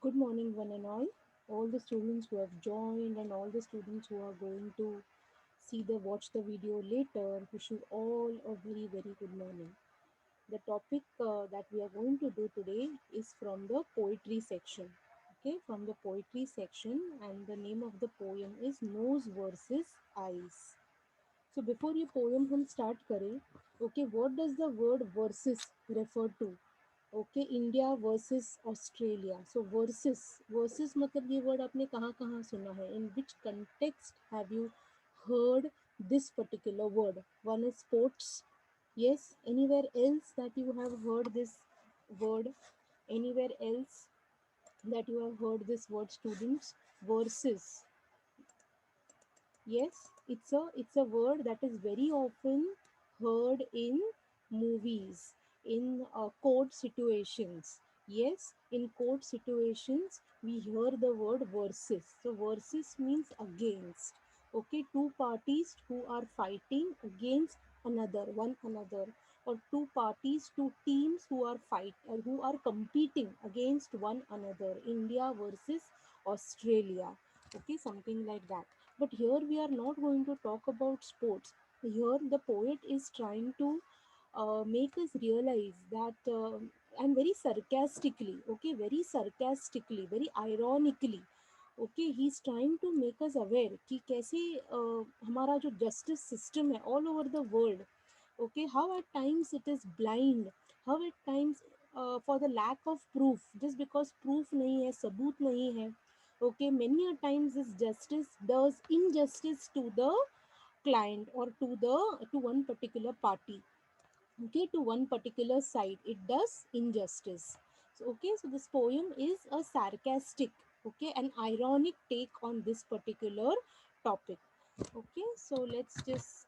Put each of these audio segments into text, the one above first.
Good morning, one and all the students who have joined and all the students who are going to watch the video later. Wish you all a very good morning. The topic that we are going to do today is from the poetry section. Okay, from the poetry section, and the name of the poem is Nose versus Eyes. So before ये poem हम start करें, okay, what does the word versus refer to? Okay India versus Australia so versus मतलब ये word आपने कहाँ कहाँ सुना है in which context have you heard this particular word. One is sports. Yes, anywhere else that you have heard this word? Anywhere else that you have heard this word, students? Versus. Yes, it's a word that is very often heard in movies, in court situations. Yes, in court situations we hear the word versus. So versus means against. Okay, two parties who are fighting against one another, or two parties, two teams who are competing against one another. India versus Australia. Okay, something like that. But here we are not going to talk about sports. Here the poet is trying to make us realize that, and very sarcastically, okay, very sarcastically, very ironically, okay, he is trying to make us aware कि कैसे हमारा जो justice system है all over the world, okay, how at times it is blind, how at times for the lack of proof, just because proof नहीं है, सबूत नहीं है, okay, many a times this justice does injustice to the client, or to one particular party, okay, to one particular side it does injustice. So okay, so this poem is a sarcastic, okay, an ironic take on this particular topic. Okay, so let's just,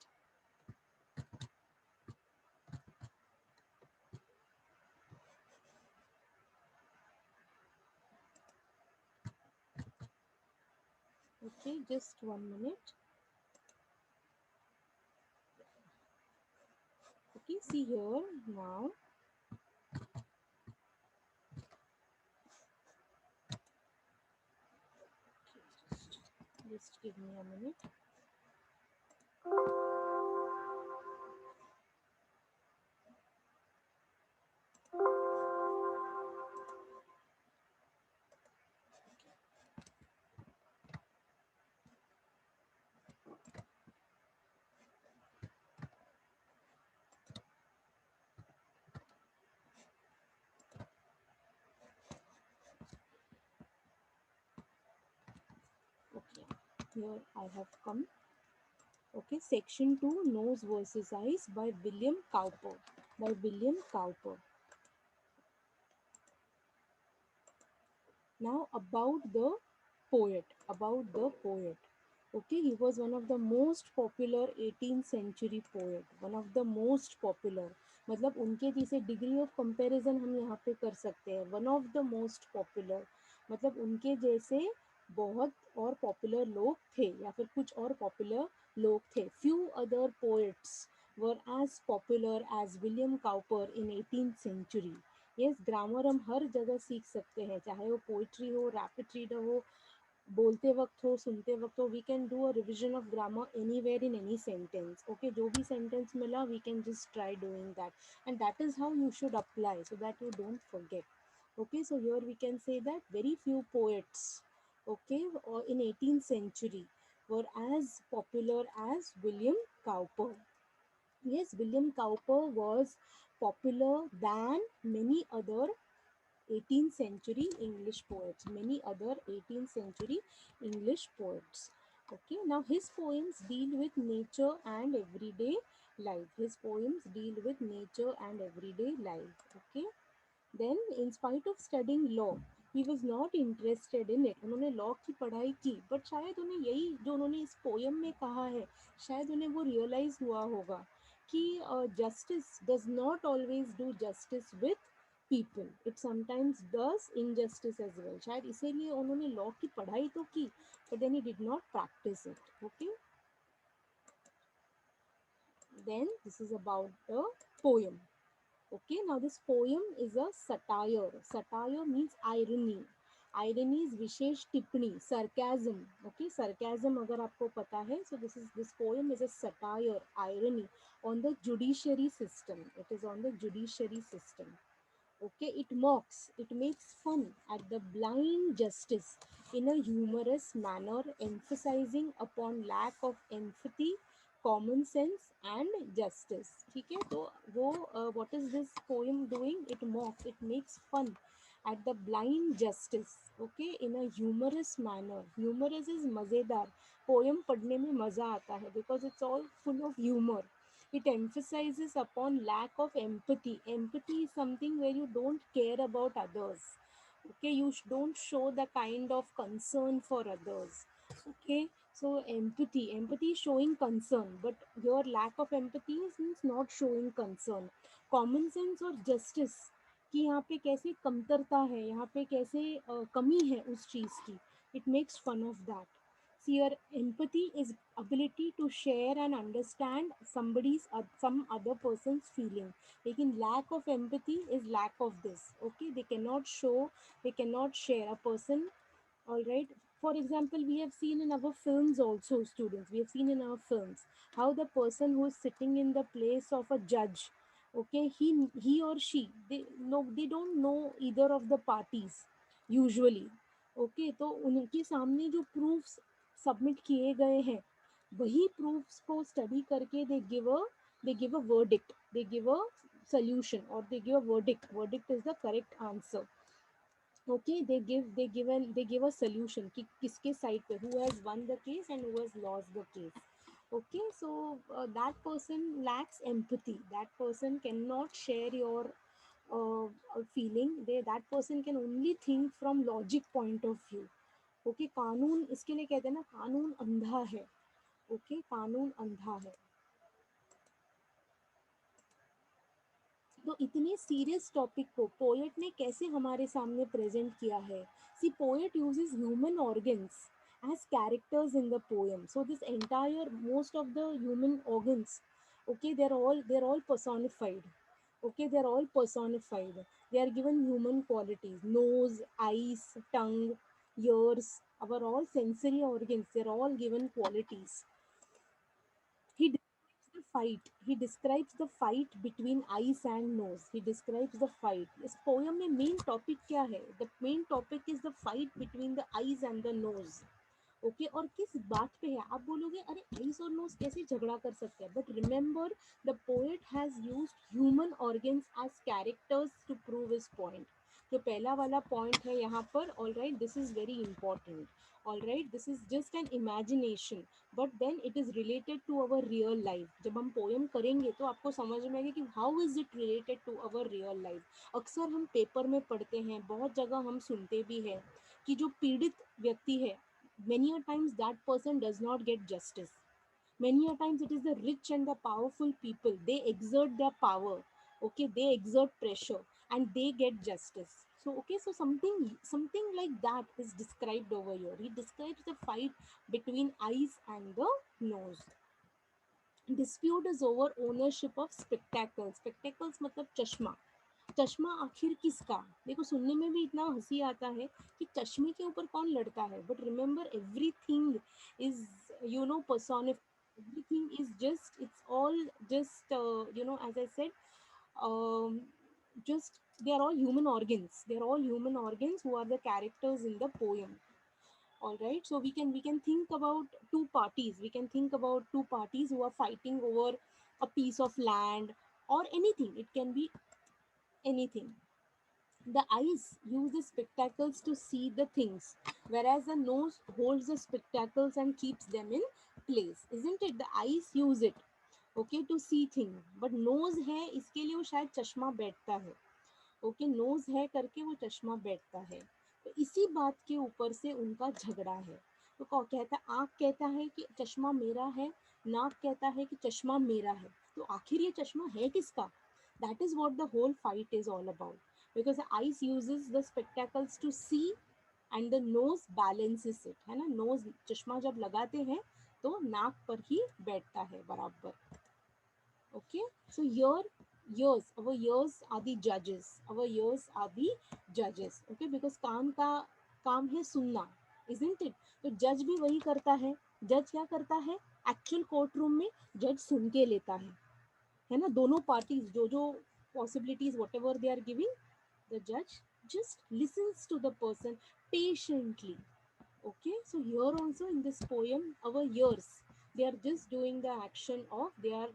okay, just 1 minute. Okay, see here now. Just give me a minute. Okay, here I have come. Okay, section 2, Nose versus Eyes, by William Cowper. By William Cowper. Now about the poet. Okay, he was one of the most popular 18th century poet, one of the most popular. मतलब उनके जैसे degree of comparison हम यहाँ पे कर सकते हैं, one of the most popular, मतलब उनके जैसे बहुत और पॉपुलर लोग थे, या फिर कुछ और पॉपुलर लोग थे. Few other poets were as popular as William Cowper in 18th century. Yes, grammar हम हर जगह सीख सकते हैं, चाहे वो पोइट्री हो, रैपिड रीडर हो, बोलते वक्त हो, सुनते वक्त हो. We can do a revision of grammar anywhere in any sentence. Okay, जो भी सेंटेंस मिला we can just try doing that, and that is how you should apply so that you don't forget. Okay, so here we can say that very few poets, okay, or in 18th century were as popular as William Cowper. Yes, William Cowper was popular than many other 18th century English poets, many other 18th century English poets. Okay, now his poems deal with nature and everyday life. His poems deal with nature and everyday life. Okay, then in spite of studying law, he was not interested in it. उन्होंने law की पढ़ाई की, but शायद उन्हें यही जो उन्होंने इस पोयम में कहा है, शायद उन्हें वो रियलाइज हुआ होगा कि justice does not always do justice with people. It sometimes does injustice as well. शायद इसीलिए उन्होंने लॉ की पढ़ाई तो की, but then he did not practice it. Okay, then this is about the poem. Okay, now this poem is a satire. Satire means irony. आयरनीज विशेष टिप्पणी, sarcasm, okay, sarcasm अगर आपको पता है, so this poem is a satire, irony on the judiciary system. It is on the judiciary system. Okay, it mocks, it makes fun at the blind justice in a humorous manner, emphasizing upon lack of empathy, common sense and justice. ठीक है, तो वो what is this poem doing? It mocks, it makes fun at the blind justice, okay, in a humorous manner. Humorous is मज़ेदार, poem पढ़ने में मज़ा आता है because it's all full of humor. It emphasizes upon lack of empathy. Empathy is something where you don't care about others. Okay, you don't show the kind of concern for others. Okay, so empathy is showing concern, but your lack of empathy means not showing concern. Common sense और justice, कि यहाँ पे कैसे कमतरता है, यहाँ पे कैसे कमी है उस चीज़ की. It makes fun of that. See, your empathy is ability to share and understand some other person's feeling. लेकिन lack of empathy is lack of this. Okay, they cannot show, they cannot share. A person, all right, for example, we have seen in our films also, students, we have seen in our films how the person who is sitting in the place of a judge, okay, he or she, they don't know either of the parties usually. Okay, तो उनके सामने जो proofs submit किए गए हैं, वही proofs को study करके they give a verdict, they give a solution, or they give a verdict is the correct answer. Okay, they give a solution कि किसके साइड पे, who has won the case and who has lost the case. Okay, so that person lacks empathy, that person cannot share your feeling, that person can only think from logic point of view. Okay, कानून, इसके लिए कहते हैं ना, कानून अंधा है. Okay, कानून अंधा है. तो इतने सीरियस टॉपिक को पोएट ने कैसे हमारे सामने प्रेजेंट किया है. See, poet uses human organs as characters in the poem. So this entire, most of the human organs, okay, they're all personified. Okay, they're all personified. They are given human qualities: nose, eyes, tongue, ears, our all sensory organs, they're all given qualities. He describes the fight between eyes and nose. He describes the fight. इस poem में main topic क्या है? The main topic is the fight between the eyes and the knows. Okay, और किस बात पे है? आप बोलोगे अरे आईज और नोज कैसे झगड़ा कर सकते हैं, but remember the poet has used human organs as characters to prove his point. जो पहला वाला पॉइंट है यहाँ पर, all right, this is very important. All right, this is just an imagination, but then it is related to our real life. जब हम poem करेंगे तो आपको समझ में आएगा कि how is it related to our real life. अक्सर हम पेपर में पढ़ते हैं, बहुत जगह हम सुनते भी हैं कि जो पीड़ित व्यक्ति है, many a times that person does not get justice. Many a times it is the rich and the powerful people, they exert their power, okay, they exert pressure and they get justice. So okay, so something like that is described over here. He describes the fight between eyes and the nose. Dispute is over ownership of spectacles. Spectacles मतलब चश्मा. चश्मा आखिर किसका? देखो, सुनने में भी इतना हंसी आता है कि चश्मे के ऊपर कौन लड़ता है, but remember everything is, personified. Everything is just, it's all just, as I said, um, just, they are all human organs. They are all human organs who are the characters in the poem. All right, so we can think about two parties who are fighting over a piece of land or anything. It can be anything. The eyes use the spectacles to see the things, whereas the nose holds the spectacles and keeps them in place. Isn't it? The eyes use it, okay, to see things, but nose है, इसके लिए वो शायद चश्मा बैठता है. Okay, nose है करके वो चश्मा बैठता है. तो इसी बात के ऊपर से उनका झगड़ा है. तो कौन कहता है? आँख कहता है कि चश्मा मेरा है, नाक कहता है कि चश्मा मेरा है. तो आखिर ये चश्मा है किसका? That is what the whole fight is all about. Because the eyes uses the spectacles to see and the nose balances it, है ना. नोज, चश्मा जब लगाते हैं तो नाक पर ही बैठता है बराबर. Okay, so here, our ears are the judges, our ears are the judges. Okay, because कान का काम है सुनना, इजंट इट? तो जज भी वही करता है। जज क्या करता है? एक्चुअल कोर्ट रूम में जज सुन के लेता है ना, दोनों पार्टीज जो जो possibilities whatever they are giving, the judge just listens to the person patiently. Okay, so here also in this poem, our ears, they are just doing the action of, they are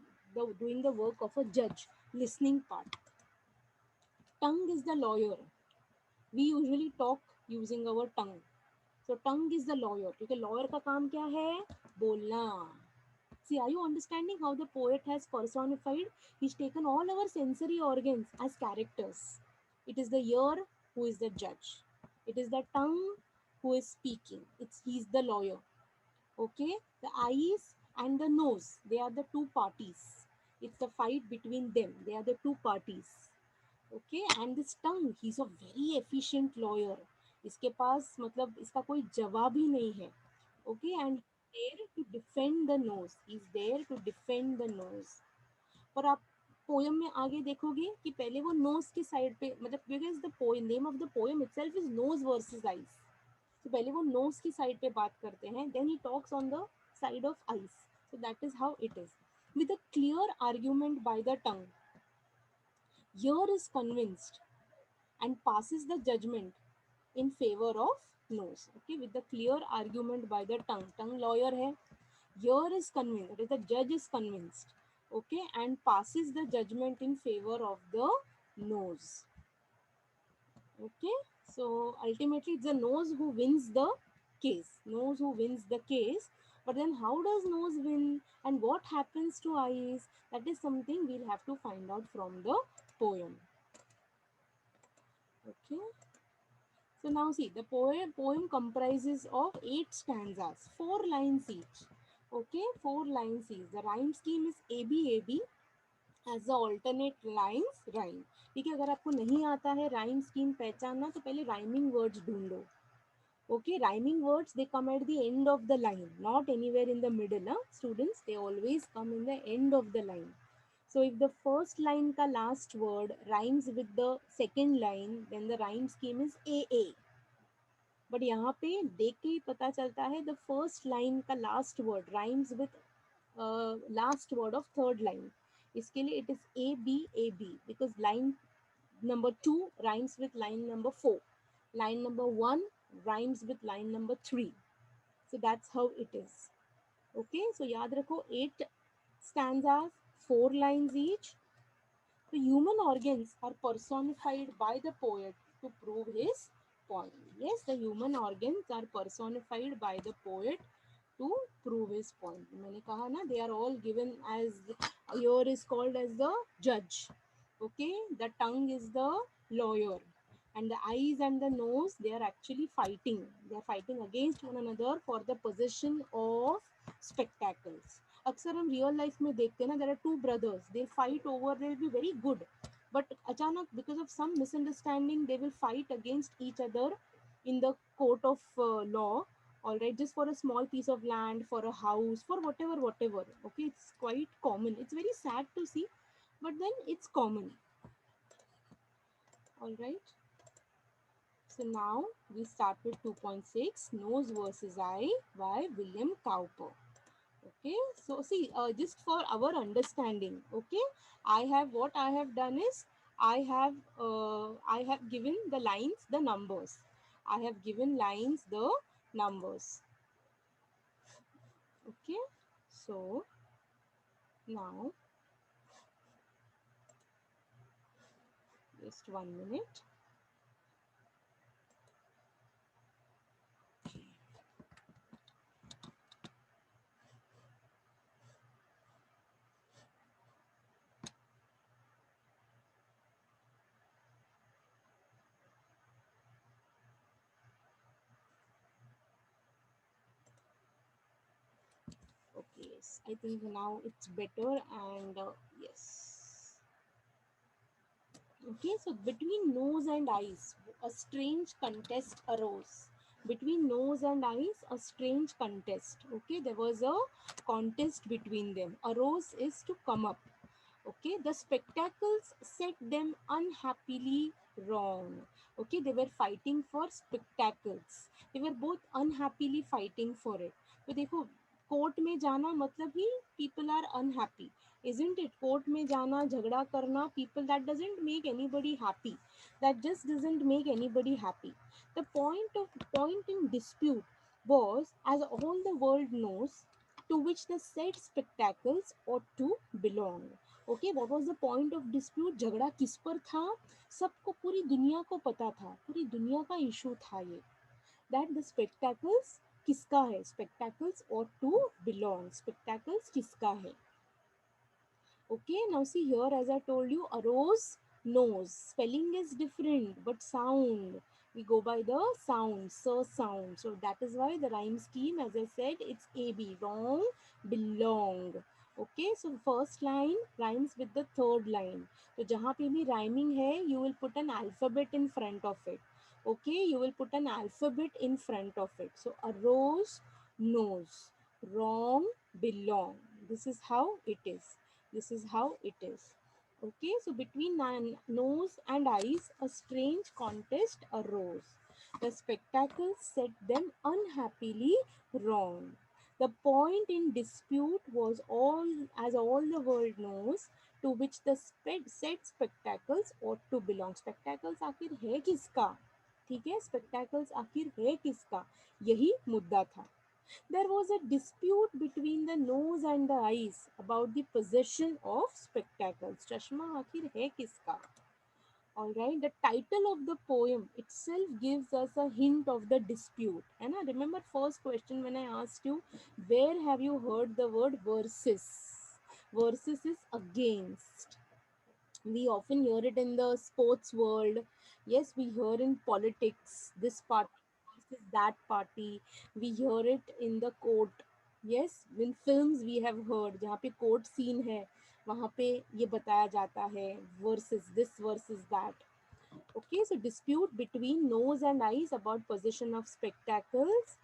doing the work of a judge, listening part. Tongue is the lawyer. We usually talk using our tongue. So tongue is the lawyer, क्योंकि lawyer का काम क्या है? बोलना. See, are you understanding how the poet has personified? He's taken all our sensory organs as characters. It is the ear who is the judge. It is the tongue who is speaking. He's the lawyer. Okay? The eyes and the nose, they are the two parties. It's the fight between them. They are the two parties. Okay? And this tongue, he's a very efficient lawyer. इसके पास मतलब इसका कोई जवाब ही नहीं है. Okay, and there to defend the nose. He's there to defend the nose. पर आप poem में आगे देखोगे कि पहले वो नोज की साइड पे, मतलब because the poem, name of the poem itself is nose versus eyes, तो पहले वो नोज की साइड पे बात करते हैं, then he talks on the side of eyes. So that is how it is. With a clear argument by the tongue, ear is convinced and passes the judgment in favor of nose. Okay, with the clear argument by the tongue. Tongue lawyer hai. Ear is convinced. That is, the judge is convinced. Okay, and passes the judgment in favor of the nose. Okay, so ultimately it's the nose who wins the case. Nose who wins the case. But then how does nose win and what happens to eyes? That is something we'll have to find out from the poem. Okay. So now see, the poem comprises of 8 stanzas, 4 lines each. Okay, 4 lines each. The rhyme scheme is ABAB as the alternate lines rhyme. ठीक है, अगर आपको नहीं आता है rhyme scheme पहचानना तो पहले rhyming words ढूंढो. Okay, rhyming words, they come at the end of the line, not anywhere in the middle. Huh? Students, they always come in the end of the line. So if the first line ka last word rhymes with the second line, then the rhyme scheme is AA. But यहाँ पे देख के ही पता चलता है the first line का last word rhymes with last word of third line. इसके लिए it is A B because line number 2 rhymes with line number 4, line number 1 rhymes with line number 3. So that's how it is. Okay, so याद रखो 8 stanzas, 4 lines each. The human organs are personified by the poet to prove his point. Yes, the human organs are personified by the poet to prove his point. मैंने कहा ना, they are all given as, ear is called as the judge. Okay, the tongue is the lawyer, and the eyes and the nose, they are actually fighting. They are fighting against one another for the possession of spectacles. अक्सर हम real life में देखते हैं ना, there are two brothers, they fight over, they will be very good, but अचानक because of some misunderstanding they will fight against each other in the court of law, all right, just for a small piece of land, for a house, for whatever. Okay, it's quite common. It's very sad to see, but then it's common. All right, so now we start with 2.6, Nose versus Eye by William Cowper. Okay, so see, just for our understanding, okay, what I have done is I have given the lines the numbers. I have given lines the numbers. Okay, so now just 1 minute. Okay, yes, I think now it's better, and yes. Okay, so between nose and eyes, a strange contest arose. Between nose and eyes, a strange contest. Okay, there was a contest between them. Arose is to come up. Okay, the spectacles set them unhappily wrong. Okay, they were fighting for spectacles. They were both unhappily fighting for it. तो देखो, court में जाना मतलब ही people are unhappy, isn't it? Court में जाना, झगड़ा करना, people, that doesn't make anybody happy. That just doesn't make anybody happy. The point in dispute was, as all the world knows, to which the said spectacles ought to belong. Okay, what was the point of dispute? झगड़ा किस पर था? सबको, पूरी दुनिया को पता था, पूरी दुनिया का इशू था ये, दैट द स्पेक्टेकल्स किसका है, स्पेक्टेकल्स और टू बिलोंग, स्पेक्टेकल्स किसका है. Okay, now see here, as I told you, arose, nose. Spelling is different, but sound. We go by the sound, so sound. So that is why the rhyme scheme, as I said, it's AB. Wrong, belong. Okay, so first line rhymes with the third line. So जहाँ पे भी rhyming है, you will put an alphabet in front of it. Okay, you will put an alphabet in front of it. So arose, nose. Wrong, belong. This is how it is. This is how it is. Okay, so between nose and eyes, a strange contest arose. The spectacles set them unhappily wrong. The point in dispute was all, as all the world knows, to which the said spectacles ought to belong. Spectacles आखिर है किसका? ठीक है, spectacles आखिर है किसका? यही मुद्दा था. There was a dispute between the nose and the eyes about the possession of spectacles. चश्मा आखिर है किसका? All right, the title of the poem itself gives us a hint of the dispute. And I remember first question when I asked you, where have you heard the word versus? Versus is against. We often hear it in the sports world. Yes, we hear in politics, this party versus that party. We hear it in the court. Yes, in films we have heard, जहाँ पे court scene है वहाँ पे ये बताया जाता है, versus this versus that. Okay, so dispute between nose and eyes about possession of spectacles.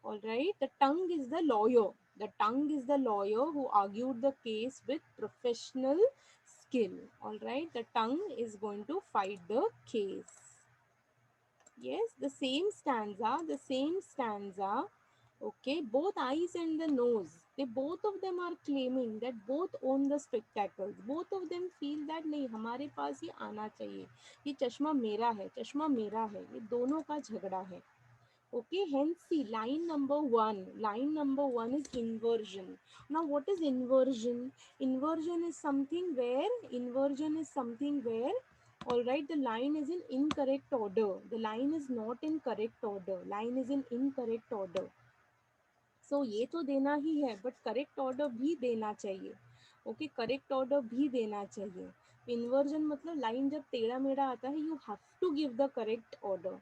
All right, the tongue is the lawyer. The tongue is the lawyer who argued the case with professional skill. All right, the tongue is going to fight the case. Yes, the same stanza. Okay, both eyes and the nose, they both of them are claiming that both own the spectacles. Both of them feel that नहीं, हमारे पास ये आना चाहिए, ये चश्मा मेरा है, चश्मा मेरा है, ये दोनों का झगड़ा है. Okay, hence see line number one. Line number one is inversion. Now, what is inversion? Inversion is something where, all right, the line is in incorrect order. The line is not in correct order. Line is in incorrect order. So ये तो देना ही है, but correct order भी देना चाहिए. Okay, correct order भी देना चाहिए. Inversion मतलब line जब टेढ़ा मेढ़ा आता है, you have to give the correct order.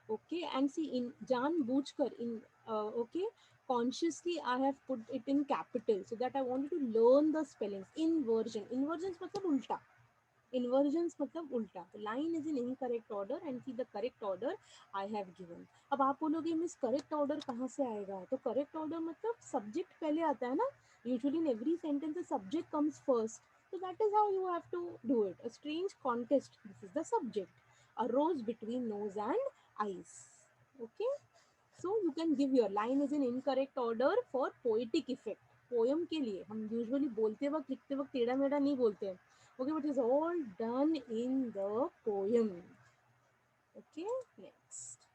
Okay, and see in जानबूझकर in okay, consciously I have put it in capital so that I wanted to learn the spellings. Inversions मतलब उल्टा. इन्वर्जन्स मतलब उल्टा. तो line is in incorrect order and see the correct order I have given. अब आप बोलोगे miss correct order कहाँ से आएगा? तो करेक्ट ऑर्डर मतलब सब्जेक्ट पहले आता है ना. Usually in every sentence the subject comes first. So that is how you have to do it. A strange contest. This is the subject. Arose between nose and eyes. Okay. So you can give your line is in incorrect order for poetic effect. Poem के लिए हम usually बोलते वक्त लिखते वक्त टेढ़ा मेढ़ा नहीं बोलते हैं. Okay, but it's all done in the poem. Okay, next.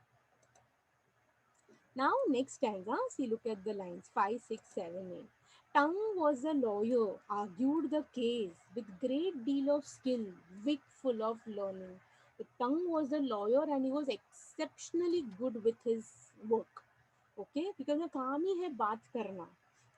Now, next stanza, see, look at the lines 5, 6, 7, 8. Tongue was a lawyer, argued the case with great deal of skill, wit full of learning. The tongue was a lawyer and he was exceptionally good with his work. Okay, because the काम ही है बात करना.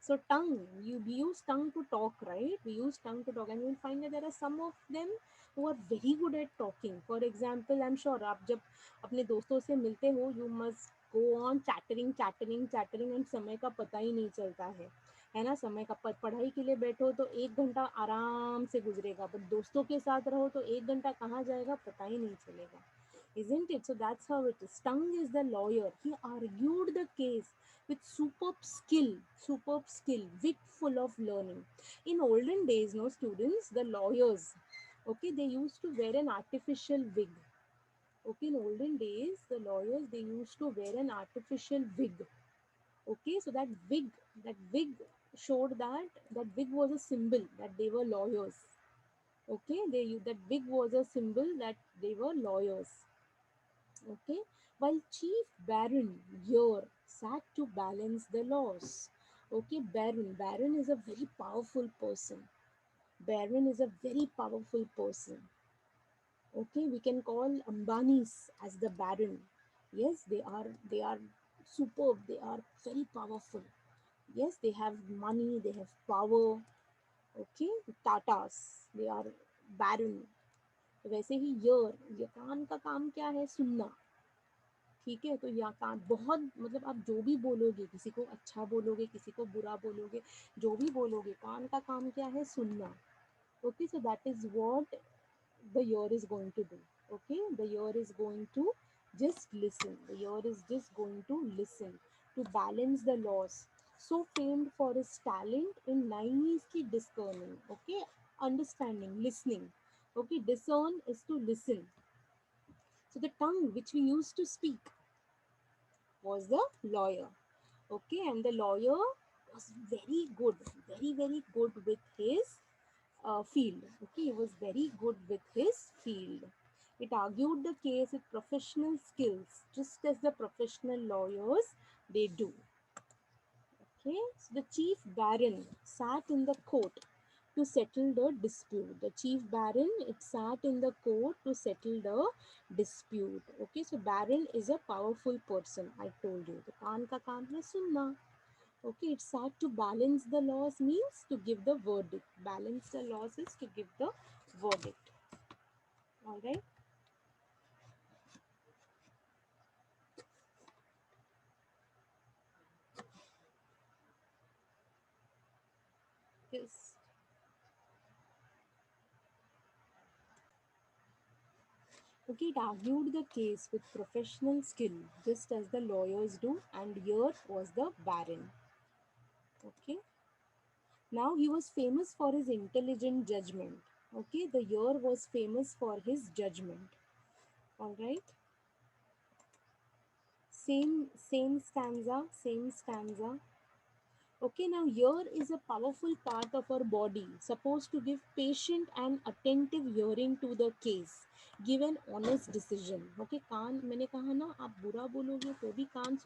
So tongue, we use tongue to talk, right? We use tongue to talk, and you'll find that there are some of them who are very good at talking. For example, I'm sure आप जब अपने दोस्तों से मिलते हो, you must go on chattering and समय का पता ही नहीं चलता है ना. समय का पढ़ाई के लिए बैठो तो 1 घंटा आराम से गुजरेगा, बट दोस्तों के साथ रहो तो 1 घंटा कहाँ जाएगा पता ही नहीं चलेगा. Isn't it? So that's how it is. Tongue is the lawyer. He argued the case with superb skill, wit full of learning. In olden days, no students, the lawyers, okay, they used to wear an artificial wig. Okay, in olden days, the lawyers, they used to wear an artificial wig. Okay, so that wig showed that wig was a symbol that they were lawyers. Okay, that wig was a symbol that they were lawyers. Okay, while chief baron here sat to balance the laws. Okay, baron is a very powerful person. Baron is a very powerful person. Okay, we can call Ambanis as the baron. Yes, they are superb, they are very powerful. Yes, they have money, they have power. Okay, Tatas, they are baron. तो वैसे ही ये कान का काम क्या है? सुनना। ठीक है, तो या कान बहुत, मतलब आप जो भी बोलोगे, किसी को अच्छा बोलोगे, किसी को बुरा बोलोगे, जो भी बोलोगे, कान का काम क्या है? सुनना। Okay, so that is what the ear is going to do. Okay, the ear is going to just listen. The ear is just going to listen to balance the laws. So famed for his talent in 90s ki discerning. Okay, understanding, listening. Okay, discern is to listen. So the tongue which we used to speak was the lawyer. Okay, and the lawyer was very good, very good with his field. Okay, he was very good with his field. It argued the case with professional skills, just as the professional lawyers they do. Okay, so the chief baron sat in the court to settle the dispute. The chief baron it sat in the court to settle the dispute. Okay, so baron is a powerful person. I told you. The kaan ka kaam hai sunna. Okay, it's sat to balance the laws means to give the verdict. Balance the laws is to give the verdict. All right. Yes. Okay, it argued the case with professional skill, just as the lawyers do, and here was the baron. Okay. Now he was famous for his intelligent judgment. Okay, the year was famous for his judgment. All right. Same stanza, same stanza. Okay, now ear is a powerful part of our body, supposed to give patient and attentive hearing to the case, give an honest decision. Okay, कान मैंने कहा ना, आप बुरा बोलोगे तो भी कान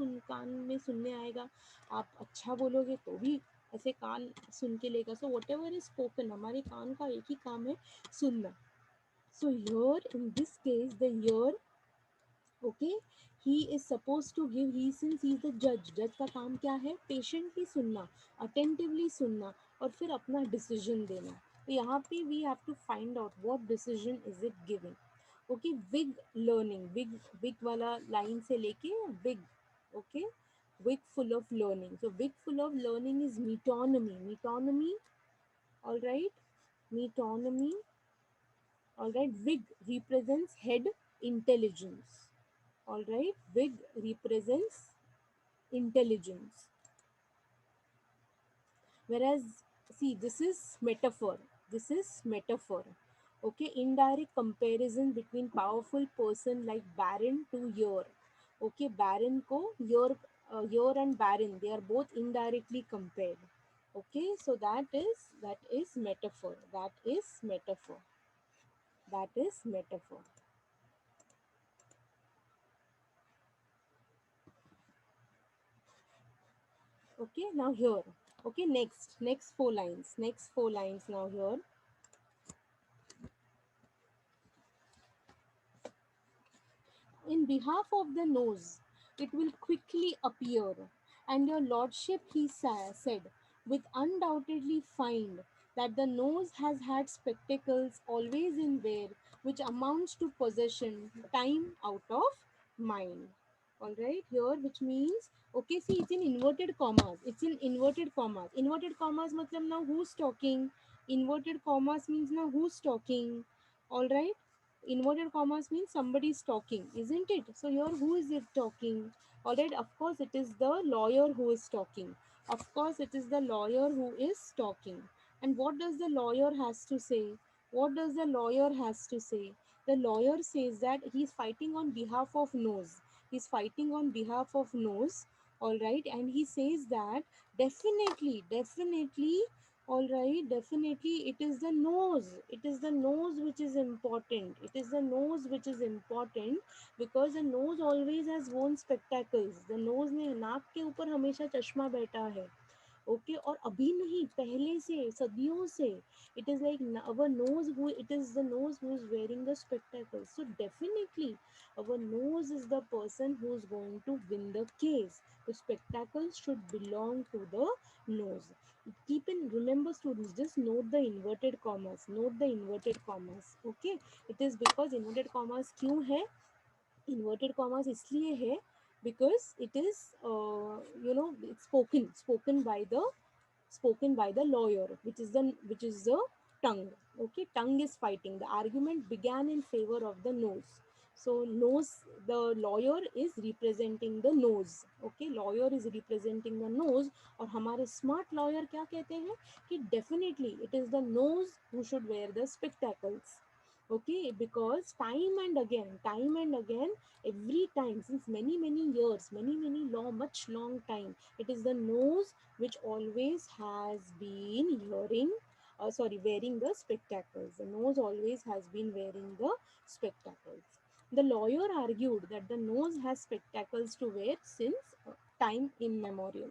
में सुनने आएगा, आप अच्छा बोलोगे तो भी ऐसे कान सुन के लेगा. So whatever is spoken, हमारे कान का एक ही काम है, सुनना. So here in this case the ear, okay, he is supposed to give, he since he is the judge का काम क्या है? पेशेंटली सुनना, अटेंटिवली सुनना और फिर अपना डिसीजन देना. तो यहाँ पे we have to find out what decision is it giving. Okay, wig learning, wig wig वाला लाइन से लेके wig. Okay, wig full of learning. So wig full of learning is metonymy. Metonymy, all right. Metonymy, all right. Wig represents head, intelligence. All right, wig represents intelligence. Whereas, see, this is metaphor. This is metaphor. Okay, indirect comparison between powerful person like Baron to Yer. Okay, Baron ko Yer and Baron, they are both indirectly compared. Okay, so that is metaphor. That is metaphor. That is metaphor. Okay, now here. Okay, next four lines. Next four lines now here. In behalf of the nose, it will quickly appear, and your lordship, he said, will undoubtedly find that the nose has had spectacles always in wear, which amounts to possession, time out of mind. All right, here, which means, okay, see, it's in inverted commas. It's in inverted commas. Inverted commas, matlab now who's talking? Inverted commas means now who's talking? All right, inverted commas means somebody is talking, isn't it? So here who is it talking? All right, of course it is the lawyer who is talking. Of course it is the lawyer who is talking. And what does the lawyer has to say? What does the lawyer has to say? The lawyer says that he's fighting on behalf of nose. He's fighting on behalf of nose, all right, and he says that definitely, all right, definitely it is the nose. It is the nose which is important. It is the nose which is important because the nose always has worn spectacles. The nose ने नाक के ऊपर हमेशा चश्मा बैठा है. Okay, और अभी नहीं, पहले से, सदियों से. It is like our knows who it is the nose who is wearing the spectacles. So definitely our nose is the person who is going to win the case. The spectacles should belong to the nose. Keep in remember students, just note the inverted commas, note the inverted commas. Okay, it is because inverted commas क्यों है, inverted commas इसलिए है because it is it's spoken by the lawyer, which is the tongue. Okay, tongue is fighting. The argument began in favor of the nose. So nose, the lawyer is representing the nose. Okay, lawyer is representing the nose. और हमारे smart lawyer क्या कहते हैं कि definitely it is the nose who should wear the spectacles. Okay, because time and again, every time, since many years, many long, much long time, it is the nose which always has been wearing the spectacles. The nose always has been wearing the spectacles. The lawyer argued that the nose has spectacles to wear since time immemorial.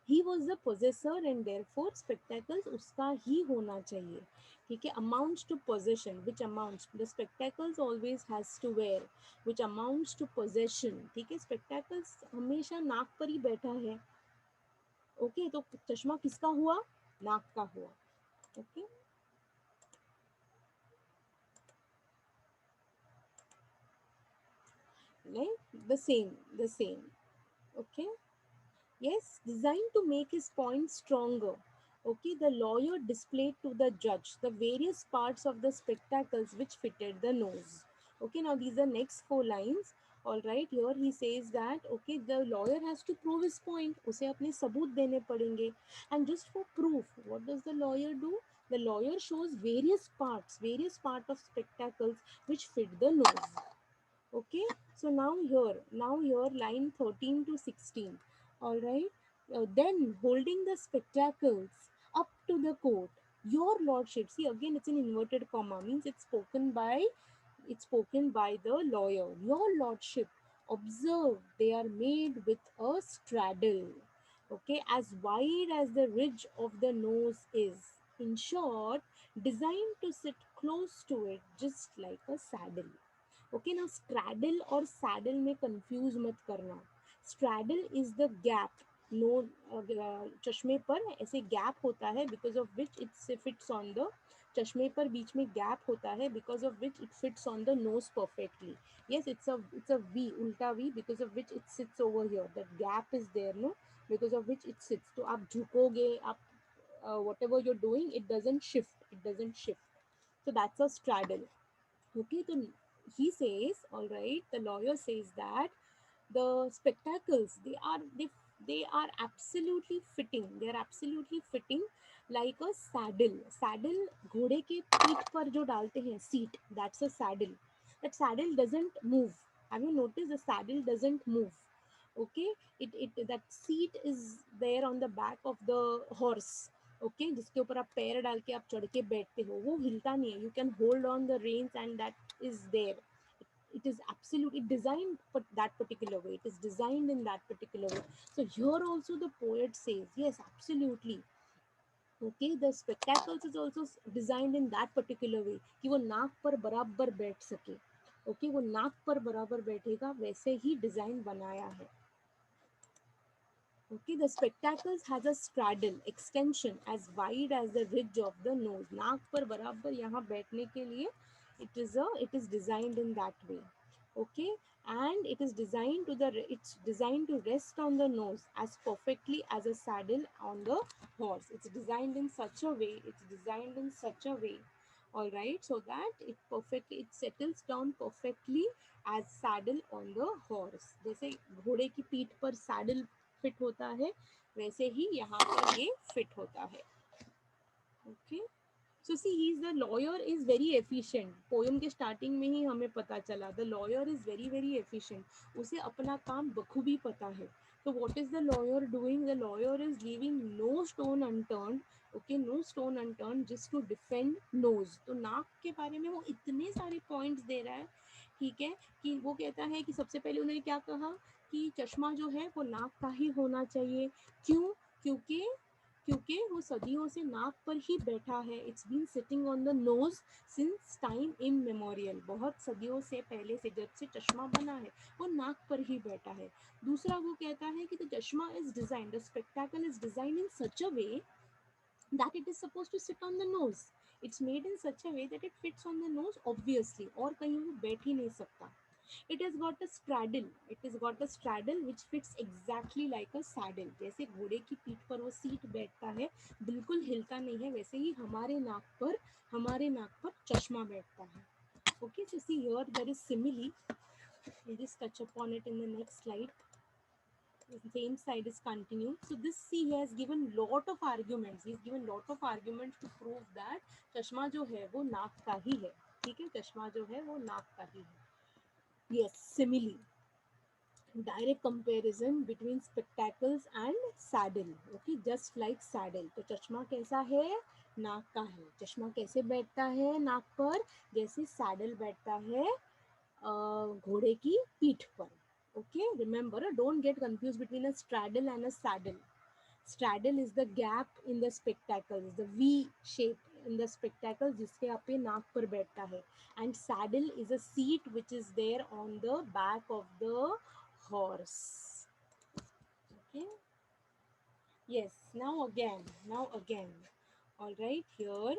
He was the possessor and therefore spectacles उसका ही होना चाहिए. ठीक है, amounts to possession, which amounts the spectacles always has to wear, which amounts to possession. ठीक है, spectacles हमेशा नाक पर ही बैठा है. ओके, तो चश्मा किसका हुआ, नाक का हुआ. Okay, like the same. Okay, yes, designed to make his point stronger. Okay, the lawyer displayed to the judge the various parts of the spectacles which fitted the nose. Okay, now these are next four lines. All right, here he says that okay, the lawyer has to prove his point. उसे अपने सबूत देने पड़ेंगे. And just for proof, what does the lawyer do? The lawyer shows various part of spectacles which fit the nose. Okay, so now here line 13 to 16. All right, then holding the spectacles up to the court, your lordship. See, again it's an inverted comma, means it's spoken by the lawyer. Your lordship, observe they are made with a straddle, okay, as wide as the ridge of the nose is. In short, designed to sit close to it, just like a saddle. Okay ना, straddle और saddle में confuse मत करना. Straddle is the gap, no, चश्मे पर ऐसे gap होता है because of which it fits on the, चश्मे पर बीच में गैप होता है because of which it fits on the nose perfectly. Yes, it's a V, उल्टा V, because of which it sits over here, that gap is there, no, because of which it seats. तो आप झुकोगे, आप whatever you're doing, it doesn't shift. So that's a straddle. Okay, so he says, all right, the lawyer says that the spectacles, they are absolutely fitting. They are absolutely fitting like a saddle. Saddle घोड़े के पीठ पर जो डालते हैं seat, that's a saddle. That saddle doesn't move. Have you noticed the saddle doesn't move? Okay, it that seat is there on the back of the horse. Okay, जिसके ऊपर आप पैर डाल के आप चढ़ के बैठते हो, वो हिलता नहीं है. You can hold on the reins and that is there. It is absolutely designed for that particular way. It is designed in that particular way. So here also the poet says, yes, absolutely. Okay, the spectacles is also designed in that particular way कि वो नाक पर बराबर बैठ सके. Okay, वो नाक पर बराबर बैठेगा, वैसे ही डिजाइन बनाया है. Okay, the spectacles has a straddle extension as wide as the ridge of the nose. नाक पर बराबर यहाँ बैठने के लिए it is designed in that way. Okay, and it's designed to rest on the nose as perfectly as a saddle on the horse. It's designed in such a way, all right, so that it settles down perfectly as saddle on the horse. जैसे घोड़े की पीठ पर saddle fit होता है, वैसे ही यहाँ पर ये फिट होता है. Okay, so see he is the lawyer is very efficient, poem के स्टार्टिंग में ही हमें पता चला the lawyer is very very efficient, उसे अपना काम बखूबी पता है. तो what is the lawyer doing, the lawyer is leaving no stone unturned, okay no stone unturned just to defend nose. तो नाक के बारे में वो इतने सारे पॉइंट्स दे रहा है, ठीक है, कि वो कहता है कि सबसे पहले उन्होंने क्या कहा कि चश्मा जो है वो नाक का ही होना चाहिए. क्यों? क्योंकि क्योंकि वो सदियों से नाक पर ही बैठा है. It's been sitting on the nose since time in memorial, बहुत सदियों से पहले से जब से चश्मा बना है वो नाक पर ही बैठा है. दूसरा वो कहता है कि द चश्मा is design, the spectacle is design in such a way that it is supposed to sit on the nose. It's made in such a way that it fits on the nose obviously, और कहीं वो बैठ ही नहीं सकता. It has got a straddle, it has got a straddle which fits exactly like a saddle. जैसे घोड़े की पीठ पर वो सीट बैठता है, बिल्कुल हिलता नहीं है, वैसे ही हमारे नाक पर चश्मा बैठता है. Okay, so see here there is simile. We'll just touch upon it in the next slide. The same side is continuing. So this C he has given lot of arguments. He's given lot of arguments to prove that चश्मा जो है वो नाक का ही है. ठीक है, चश्मा जो है वो नाक का ही है. Yes, simile. Direct comparison between spectacles and saddle. Okay, just like saddle. तो चश्मा कैसा है? नाक का है. चश्मा कैसे बैठता है नाक पर? जैसे सैडल बैठता है घोड़े की पीठ पर. Okay, remember, don't get confused between a straddle and a saddle. Straddle is the gap in the spectacles, the V shape in the spectacles जिसके आपके नाक पर बैठता है. And saddle is a seat which is there on the back of the horse. Okay. Yes. Now again. All right. Here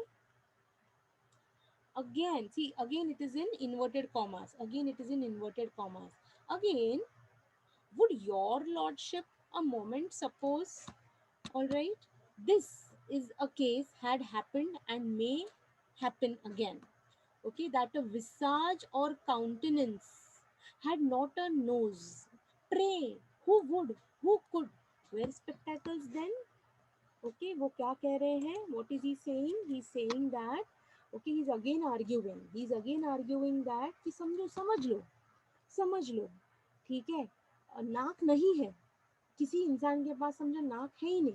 again. See, again it is in inverted commas. Again it is in inverted commas. Again, would your lordship a moment suppose, all right, this is a case had happened and may happen again, okay, that a visage or countenance had not a nose, pray who would, who could wear spectacles then. Okay, वो क्या कह रहे हैं, what is he saying, he's saying that, okay, he's again arguing that कि समझ लो, ठीक है, नाक नहीं है, किसी इंसान के पास समझो नाक है ही नहीं,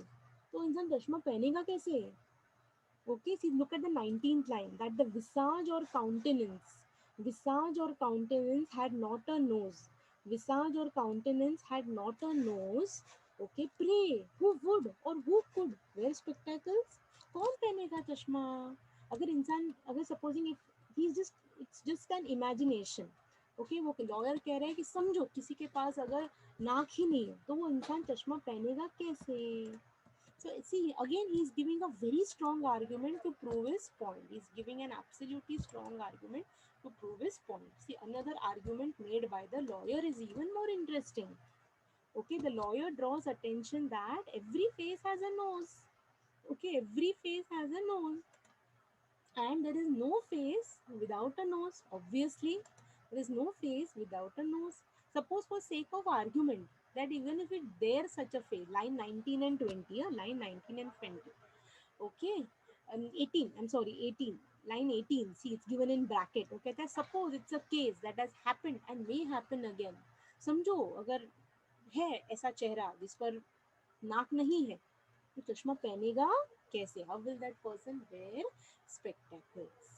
तो इंसान चश्मा पहनेगा कैसे. Okay, see, look at the 19th line, that the visage or countenance had not a nose. Visage or countenance had not a nose. Okay, pray, who would or who could wear spectacles? कौन पहनेगा चश्मा? अगर इंसान, अगर supposing if he just, it's just an imagination. Okay, वो lawyer कह रहे हैं कि समझो किसी के पास अगर नाक ही नहीं है तो वो इंसान चश्मा पहनेगा कैसे. So see, again he is giving a very strong argument to prove his point. He is giving an absolutely strong argument to prove his point. See, another argument made by the lawyer is even more interesting. Okay, the lawyer draws attention that every face has a nose. Okay, every face has a nose, and there is no face without a nose. Obviously, there is no face without a nose. Suppose for sake of argument that even if it there such a face, line 19 and 20, yeah, line 19 and 20. Okay, 18, I'm sorry, 18, line 18, see it's given in bracket. Okay, that suppose it's a case that has happened and may happen again. समझो अगर है ऐसा चेहरा जिस पर नाक नहीं है तो चश्मा पहनेगा कैसे, how will that person wear spectacles.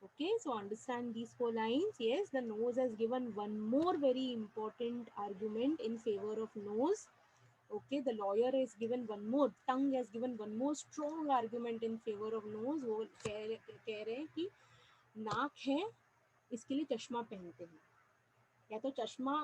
Okay, so understand these four lines. Yes, the nose has given one more very important argument in favor of nose. Okay, the lawyer has given one more, tongue has given one more strong argument in favor of nose. वो कह रहे हैं कि नाक है इसके लिए चश्मा पहनते हैं. या तो चश्मा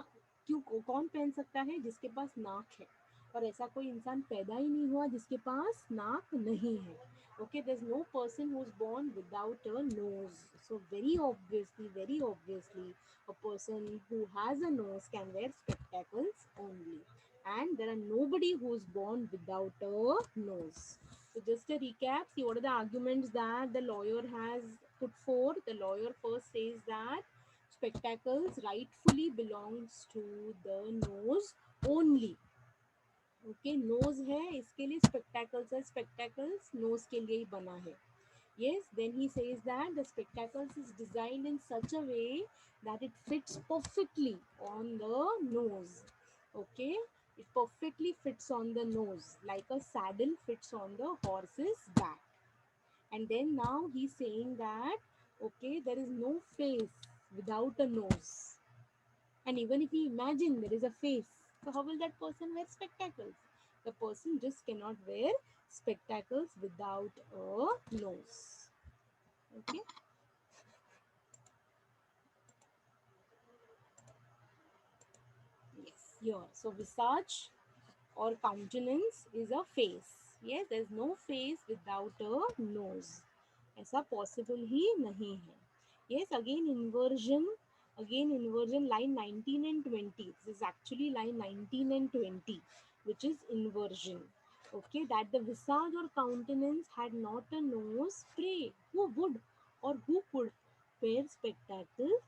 क्यों, कौन पहन सकता है, जिसके पास नाक है, और ऐसा कोई इंसान पैदा ही नहीं हुआ जिसके पास नाक नहीं है. Okay, there's no person who's born without a nose. So very obviously, a person who has a nose can wear spectacles only. And there are nobody who's born without a nose. So just a recap, see what are the arguments that the lawyer has put forth. The lawyer first says that spectacles rightfully belongs to the nose only. ओके, nose है इसके लिए spectacles है, spectacles knows के लिए ही बना है. Yes, then he says that the spectacles is designed in such a way that it fits perfectly on the nose. Okay, it perfectly fits on the nose like a saddle fits on the horse's back. And then now he's saying that okay, there is no face without a nose. And even if you imagine there is a face, so how will that person wear spectacles? The person just cannot wear spectacles without a nose. Okay. Yes, here. So visage or countenance is a face. Yes, there is no face without a nose. ऐसा possible ही नहीं है. Yes, again inversion line 19 and 20. This is actually line 19 and 20, which is inversion. Okay, that the visage or countenance had not a nose. Pray, who would or who could wear spectacles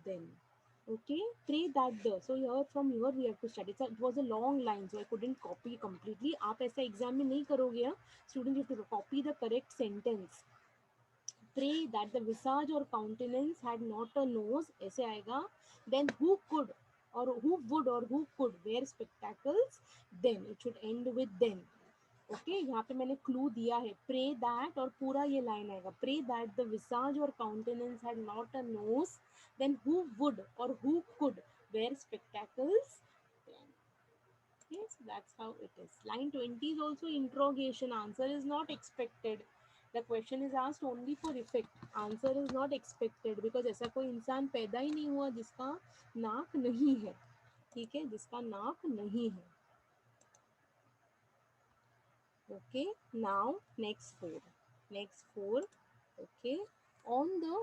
then? Okay, pray that the, so here from here we have to study. It was a long line, so I couldn't copy completely. आप ऐसा exam में नहीं करोगे या student, you have to copy the correct sentence. Pray that the visage or countenance had not a nose, ऐसे आएगा. Then who could or who would or who could wear spectacles, then it should end with then. Okay यहाँ पे मैंने clue दिया है. Pray that और पूरा ये लाइन आएगा. Pray that the visage or countenance had not a nose, then who would or who could wear spectacles then. Yes, that's how it is. Line 20 is also interrogation. Answer is not expected. The question is asked only for effect. Answer is not expected because ऐसा कोई इंसान पैदा ही नहीं हुआ जिसका नाक नहीं है. ठीक है, जिसका नाक नहीं है. Okay, now next four. Okay, on the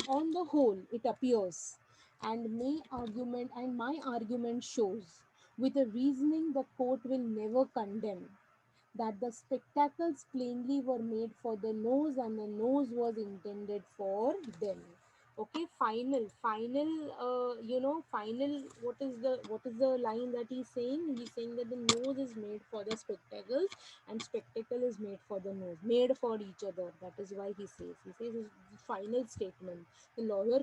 on the whole it appears, and my argument shows with a reasoning the court will never condemn, that the spectacles plainly were made for the nose and the nose was intended for them. Okay, final, what is the line that he's saying that the nose is made for the spectacles and spectacle is made for the nose, made for each other. That is why he says his final statement. The lawyer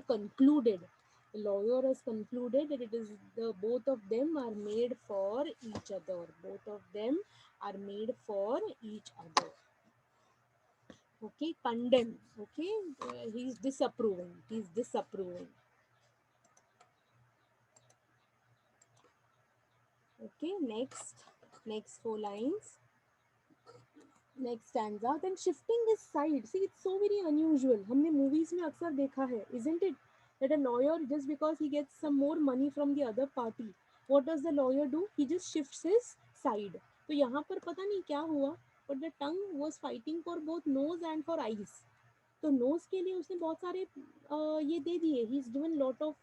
has concluded that it is the both of them are made for each other. Both of them are made for each other. Okay, condemn. Okay, he's disapproving. Okay, next four lines. Next stanza. Then shifting his side. See, it's so very unusual. हमने movies में अक्सर देखा है, isn't it? That a lawyer, just because he gets some more money from the other party, what does the lawyer do? He just shifts his side. तो यहाँ पर पता नहीं क्या हुआ, but the tongue was fighting for both nose and for eyes. तो knows के लिए उसने बहुत सारे ये दे दिए. He is given lot of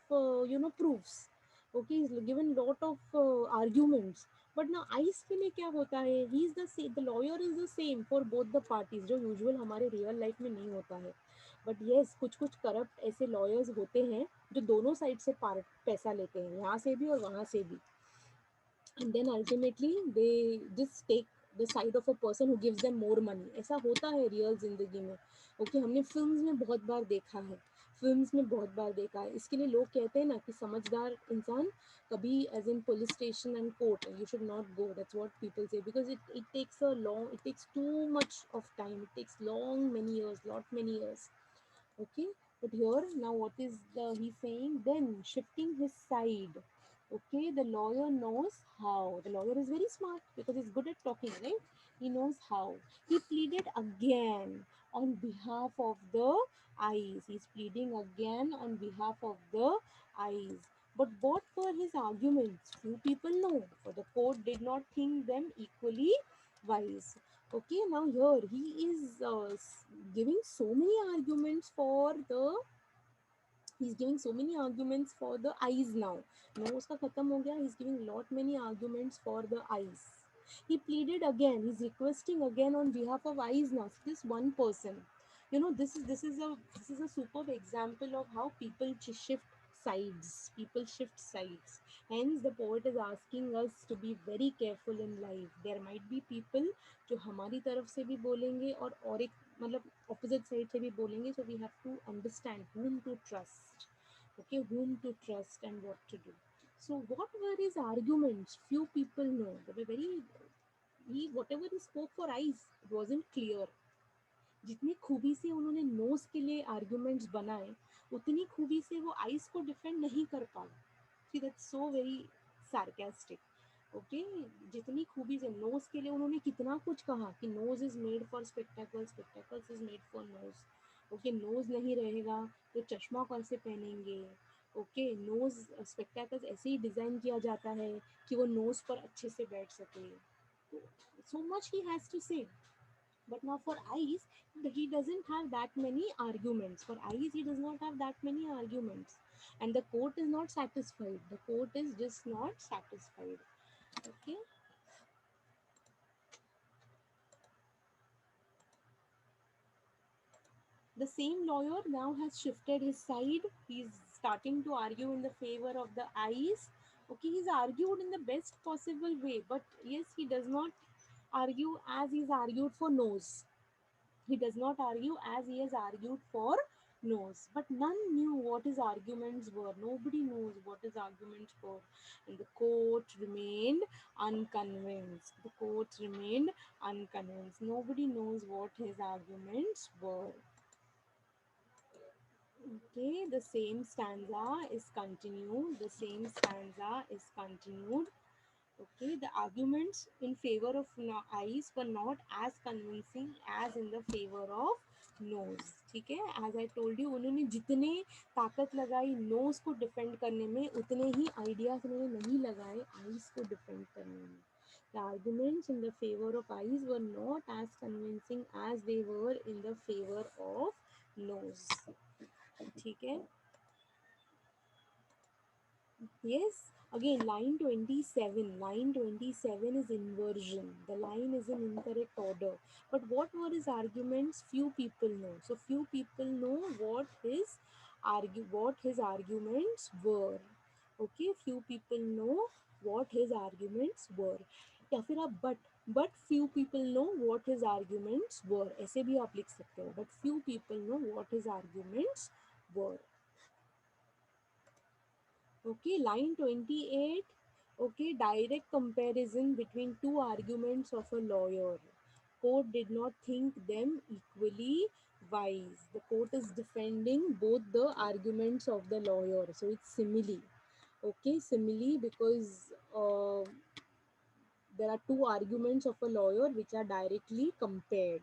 proofs. Okay, is given lot of arguments. But ना आइस के लिए क्या होता है, ही is the lawyer is the same for both the parties, जो यूजुअल हमारे रियल लाइफ में नहीं होता है. बट येस, कुछ कुछ करप्ट ऐसे लॉयर्स होते हैं जो दोनों साइड से पैसा लेते हैं, यहाँ से भी और वहाँ से भी. And then ultimately they just take the side of a person who gives them more money. ऐसा होता है रियल जिंदगी में. ओके, हमने फिल्म्स में बहुत बार देखा है. इसके लिए लोग कहते हैं ना कि समझदार इंसान कभी as in police station and court you should not go. That's what people say, because it takes too much of time. It takes long many years, lot many years. Okay, but here now what is he saying? Then shifting his side. Okay, the lawyer knows how. The lawyer is very smart because he's good at talking, right? He knows how. He pleaded again on behalf of the eyes. He's pleading again on behalf of the eyes. But what were his arguments? Few people know, for the court did not think them equally wise. Okay, now here he is giving so many arguments for the he's giving so many arguments for the eyes now. Nose ka khatam ho gaya, he's giving lot many arguments for the eyes. He pleaded again, he's requesting again on behalf of eyes now. So this one person, this is a superb example of how people shift sides. Hence the poet is asking us to be very careful in life. There might be people जो हमारी तरफ से भी बोलेंगे और एक मतलब opposite side से भी बोलेंगे, so we have to understand whom to trust. Okay, whom to trust and what to do. So what were his arguments? Few people know. They were very, he whatever he spoke for eyes, it wasn't clear. जितनी खूबी से उन्होंने knows के लिए arguments बनाए, उतनी खूबी से वो आइस को डिफेंड नहीं कर पाए. See that's so very sarcastic. Okay, जितनी खूबी से नोज के लिए उन्होंने कितना कुछ कहा कि nose is made for spectacles, spectacles is made for nose. Okay, nose नहीं रहेगा तो चश्मा कैसे पहनेंगे. ओके, नोज स्पेक्टेकल्स ऐसे ही डिज़ाइन किया जाता है कि वो नोज पर अच्छे से बैठ सके. So much he has to say. But now for eyes, he doesn't have that many arguments. For eyes, he does not have that many arguments. And the court is not satisfied. The court is just not satisfied. Okay. The same lawyer now has shifted his side. He's starting to argue in the favor of the eyes. Okay, he's argued in the best possible way. But yes, he does not argue as he's argued for nose. He does not argue as he has argued for nose. But none knew what his arguments were. Nobody knows what his arguments were. And the court remained unconvinced. The court remained unconvinced. Nobody knows what his arguments were. Okay, the same stanza is continued. The same stanza is continued. Okay, the arguments in favor of eyes were not as convincing as in the favor of nose. ठीक है, as I told you, उन्होंने जितने ताकत लगाई knows को defend करने में, उतने ही आइडियाज उन्होंने नहीं लगाए आईज को डिफेंड करने में. The arguments in the favor of eyes were not as convincing as they were in the favor of nose. ठीक है. Yes, again, line 27. Line 27 is inversion. The line is in incorrect order. But what were his arguments? Few people know. So few people know what his arguments were. Okay, few people know what his arguments were. या फिर आप but few people know what his arguments were. ऐसे भी आप लिख सकते हो. But few people know what his arguments were. Okay, line 28. Okay, direct comparison between two arguments of a lawyer. Court did not think them equally wise. The court is defending both the arguments of the lawyer. So it's simile. Okay, simile because there are two arguments of a lawyer which are directly compared.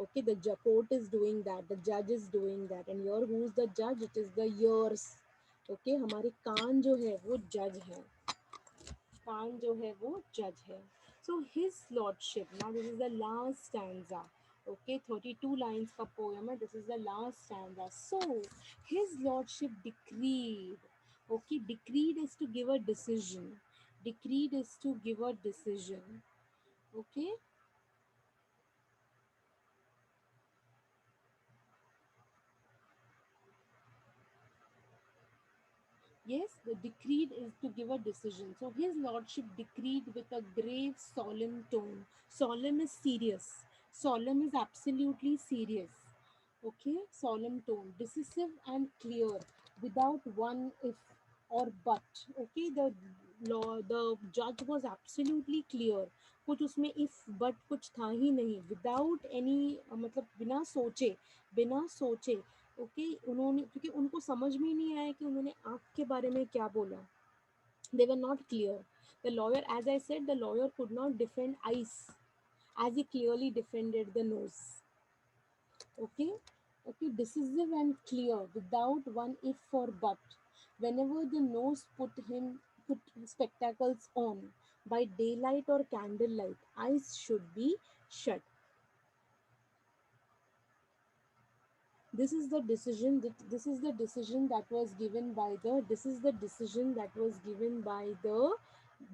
Okay, the court is doing that, the judge is doing that, and here who's the judge? It is the ears. Okay, हमारे कान जो है वो जज है. कान जो है वो जज है. So his lordship, now this is the last stanza. Okay, 32 lines का poem है. This is the last stanza. So his lordship decreed. Okay, decreed is to give a decision. Decreed is to give a decision. Okay. Yes, the decreed is to give a decision. So his lordship decreed with a grave, solemn tone. Solemn is serious. Solemn is absolutely serious. Okay, solemn tone, decisive and clear, without one if or but. Okay, the law, the judge was absolutely clear. कुछ उसमें if but कुछ था ही नहीं. Without any मतलब बिना सोचे. Okay, उन्होंने क्योंकि उनको समझ में ही नहीं आया कि उन्होंने आँख के बारे में क्या बोला. They were not clear. The lawyer, as I said, the lawyer could not defend eyes as he clearly defended the nose. Okay, okay, decisive and clear, without one if or but. Whenever the nose put spectacles on, by daylight or candlelight, eyes should be shut. This is the decision that was given by the this is the decision that was given by the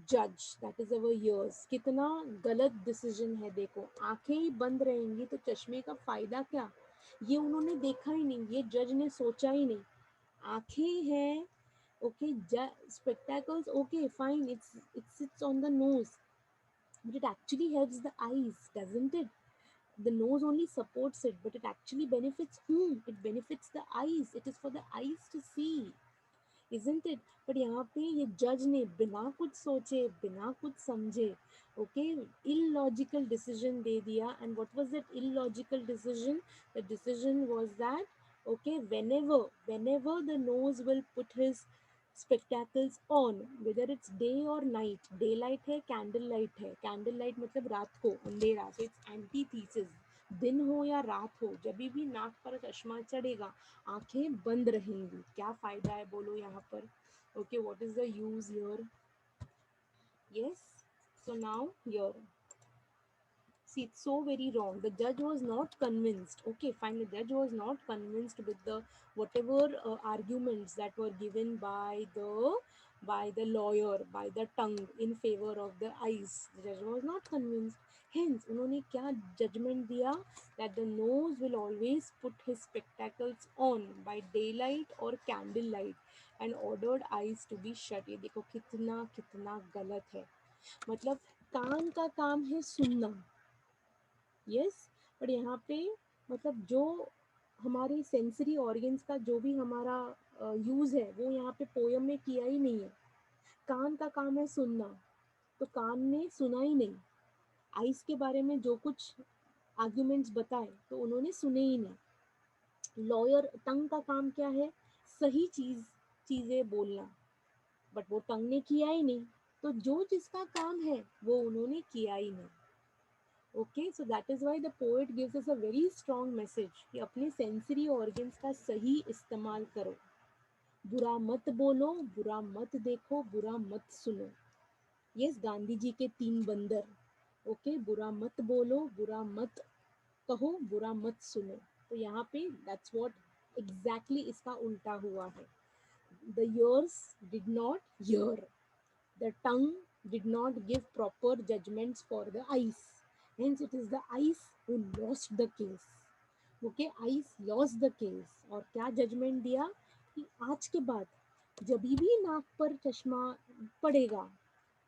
जज, that is our years. कितना गलत decision है. देखो, आंखें ही बंद रहेंगी तो चश्मे का फायदा क्या. ये उन्होंने देखा ही नहीं, ये जज ने सोचा ही नहीं. आंखें हैं. Okay, spectacles, okay, fine, it sits on the nose, but it actually helps the eyes, doesn't it? The nose only supports it, but it actually benefits whom? It benefits the eyes. It is for the eyes to see, isn't it? But यहाँ पे ये जज ने बिना कुछ सोचे, बिना कुछ समझे, ओके, illogical decision दे दिया. And what was that illogical decision? The decision was that, okay, whenever the nose will put his spectacles on, whether it's day or night, daylight है, candle light है, candle light मतलब रात को अंधेरा, so it's antithesis, दिन हो या रात हो, जब भी नाक पर चश्मा चढ़ेगा, आंखें बंद रहेंगी. क्या फायदा है बोलो यहाँ पर? Okay, what is the use here? Yes, so now here, see, it's so very wrong. The judge was not convinced. Okay, fine, the judge was not convinced with the whatever arguments that were given by the lawyer, by the tongue in favor of the eyes. The judge was not convinced. Hence उन्होंने क्या judgment दिया? That the nose will always put his spectacles on by daylight or candlelight and ordered eyes to be shut. ये देखो कितना कितना गलत है. मतलब कान का काम है सुनना. यस, पर यहाँ पे मतलब जो हमारे सेंसरी ऑर्गन्स का जो भी हमारा यूज है वो यहाँ पे पोयम में किया ही नहीं है. कान का काम है सुनना, तो कान ने सुना ही नहीं. आइस के बारे में जो कुछ आर्ग्यूमेंट्स बताए तो उन्होंने सुने ही नहीं. लॉयर टंग का काम क्या है? सही चीजें बोलना, बट वो टंग ने किया ही नहीं. तो जो जिसका काम है वो उन्होंने किया ही नहीं. Okay, so that is why the poet gives us a very strong message कि अपने sensory organs का सही इस्तेमाल करो. बुरा मत बोलो, बुरा मत देखो, बुरा मत सुनो. Yes, गांधी जी के 3 बंदर. Okay, बुरा मत बोलो, बुरा मत कहो, बुरा मत सुनो. तो यहाँ पे that's what exactly इसका उल्टा हुआ है. The ears did not hear. The tongue did not give proper judgments for the eyes. Hence, it is the eyes who lost the case. Okay, eyes lost the case. और क्या judgement दिया कि आज के बाद जब भी नाक पर चश्मा पड़ेगा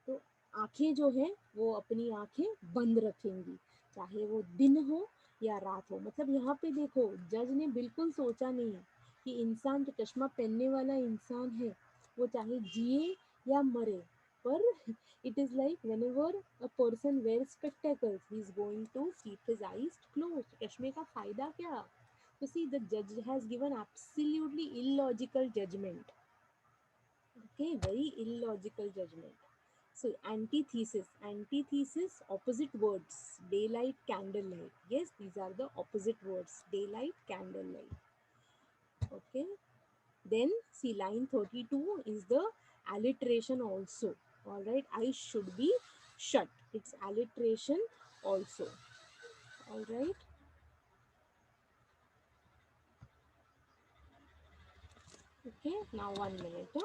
तो आंखें जो है वो अपनी आंखें बंद रखेंगी, चाहे वो दिन हो या रात हो. मतलब यहाँ पे देखो, जज ने बिल्कुल सोचा नहीं है कि इंसान जो चश्मा पहनने वाला इंसान है वो चाहे जिए या मरे, पर it is like whenever a person wears spectacles he is going to keep his eyes closed. चश्मे का फायदा क्या? So see, the judge has given absolutely illogical judgment. Okay, very illogical judgment. So antithesis, opposite words. Daylight, candlelight. Yes, these are the opposite words. Daylight, candlelight. Okay. Then see, line 32 is the alliteration also. All right, eyes should be shut. It's alliteration also. All right. Okay. Now 1 minute.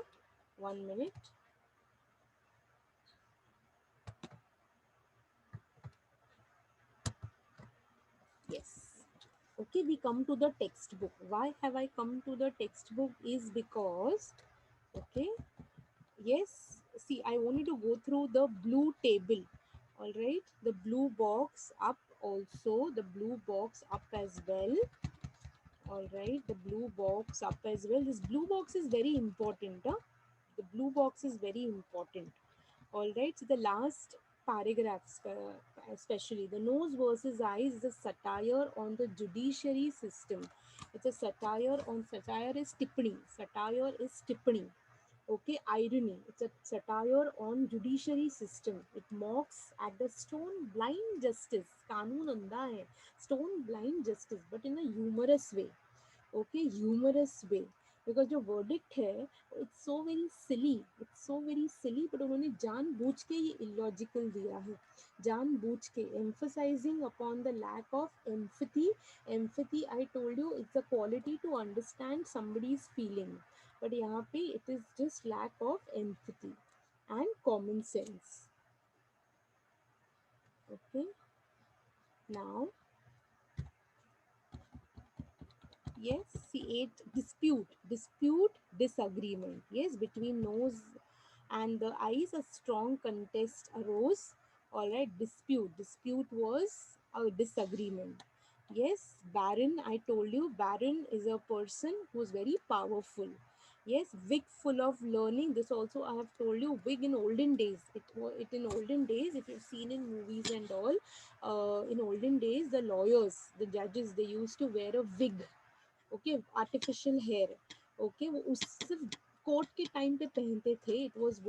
1 minute. Yes. Okay, we come to the textbook. Why have I come to the textbook? Is because, okay, yes, see, I wanted to go through the blue table. All right, the blue box up also, the blue box up as well. All right, the blue box up as well. This blue box is very important. Huh? The blue box is very important. All right, so the last paragraphs, especially the nose versus eyes, is a satire on the judiciary system. It's a satire on, satire is tippani. Satire is tippani. Okay, irony. It's a satire on judiciary system. It mocks at the stone blind justice. कानून अंधा है. Stone blind justice, but in a humorous way. Okay, humorous way. Because जो verdict है it's so very silly, it's so very silly, but उन्होंने जानबूझ के ये illogical दिया है. जानबूझ के emphasising upon the lack of empathy. Empathy, I told you, it's a quality to understand somebody's feeling, but यहाँ पे it is just lack of empathy and common sense. Okay, now yes, see, 8, disagreement. Yes, between nose and the eyes, a strong contest arose. All right, dispute was a disagreement. Yes, baron, I told you, baron is a person who's very powerful. Yes, wig full of learning. This also I have told you, wig in olden days. It in olden days, if you've seen in movies and all, in olden days, the lawyers, the judges, they used to wear a wig. Okay artificial hair okay वो उस सिर्फ court के time पे पहनते थे it was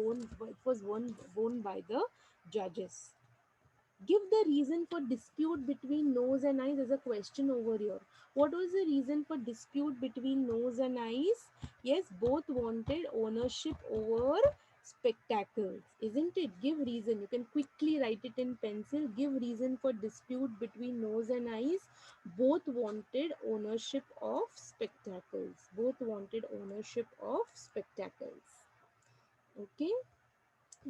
worn by the judges. Give the reason for dispute between nose and eyes as a question over here. What was the reason for dispute between nose and eyes? Yes, both wanted ownership over spectacles, isn't it? Give reason. You can quickly write it in pencil. Give reason for dispute between nose and eyes. Both wanted ownership of spectacles. Both wanted ownership of spectacles. Okay.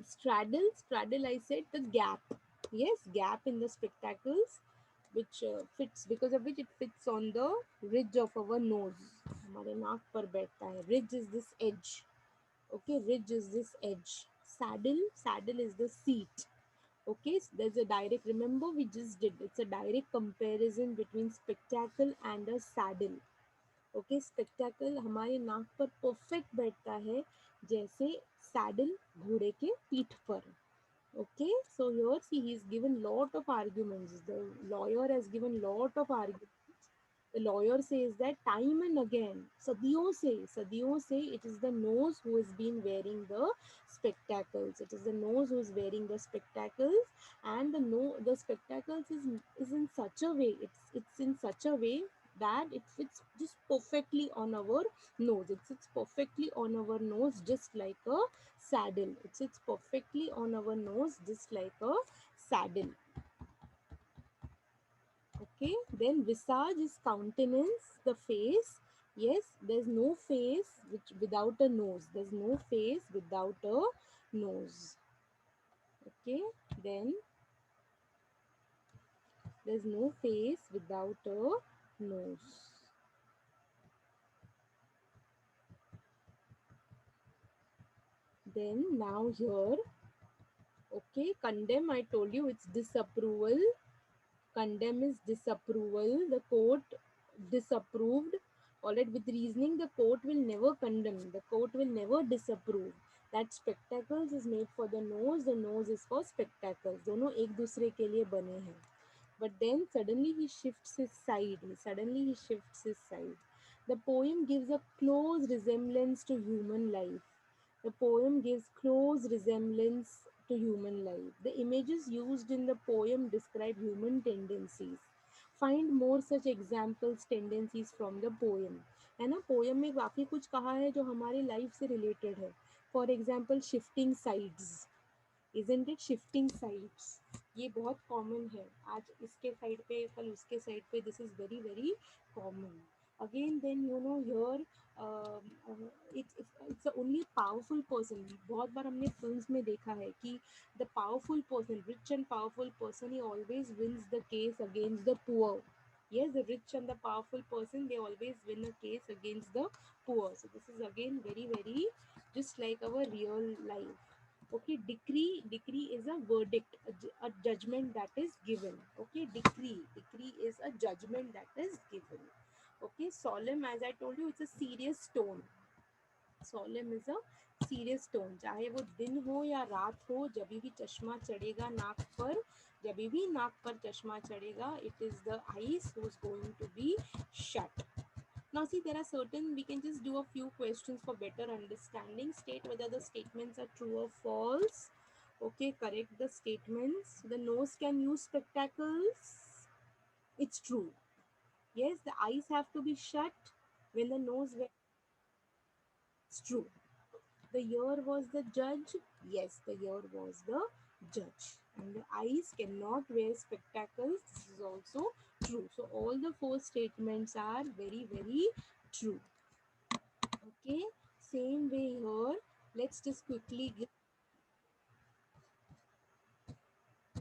Straddle, I said the gap. Yes, gap in the spectacles, which fits, because of which it fits on the ridge of our nose. हमारे नाक पर बैठता है. Ridge is this edge. Okay, ridge is this edge. Saddle is the seat. Okay, so there's a direct, remember we just did, it's a direct comparison between spectacle and a saddle. Okay spectacle हमारे नाक पर perfect बैठता है जैसे saddle घोड़े के पीठ पर. Okay, so here see he's given lot of arguments. The lawyer has given lot of arguments. The lawyer says that time and again, sadiyon say it is the nose who has been wearing the spectacles. It is the nose who is wearing the spectacles, and the spectacles is in such a way. It's in such a way that it fits just perfectly on our nose. It sits perfectly on our nose, just like a saddle. It sits perfectly on our nose, just like a saddle. Okay, then visage is countenance, the face. Yes, there's no face which without a nose. There's no face without a nose. Okay, then there's no face without a nose. Then now here, okay, condemn, I told you it's disapproval. Condemn is disapproval. The court disapproved. All right, with reasoning, the court will never condemn. The court will never disapprove. That spectacles is made for the nose. The nose is for spectacles. दोनों एक दूसरे के लिए बने हैं. But then suddenly he shifts his side. Suddenly he shifts his side. The poem gives a close resemblance to human life. The poem gives close resemblance to human life. The images used in the poem describe human tendencies. Find more such examples, tendencies from the poem. है ना, poem में काफ़ी कुछ कहा है जो हमारी life से रिलेटेड है. For example shifting sides. Isn't it shifting sides, ये बहुत कॉमन है. आज इसके साइड पे कल उसके साइड पे, this is very very common. Again then you know your it's only powerful person. बहुत बार हमने फिल्म्स में देखा है कि the powerful person, rich and powerful person, he always wins the case against the poor. Yes, the rich and the powerful person, they always win a case against the poor. So this is again very very just like our real life. Okay, decree is a verdict, a judgment that is given. Okay, decree is a judgment that is given. Okay, solemn, as I told you, it's a serious tone. Solemn is a serious tone. चाहे वो दिन हो या रात हो, जब भी चश्मा चढ़ेगा नाक पर, जब भी नाक पर चश्मा चढ़ेगा, it is the eyes who is going to be shut. Now see, there are certain, we can just do a few questions for better understanding. State whether the statements are true or false. Okay, correct the statements. The nose can use spectacles. It's true. Yes, the eyes have to be shut when the nose. It's true. The ear was the judge. Yes, the ear was the judge. And the eyes cannot wear spectacles. This is also true. So all the four statements are very, very true. Okay. Same way here. Let's just quickly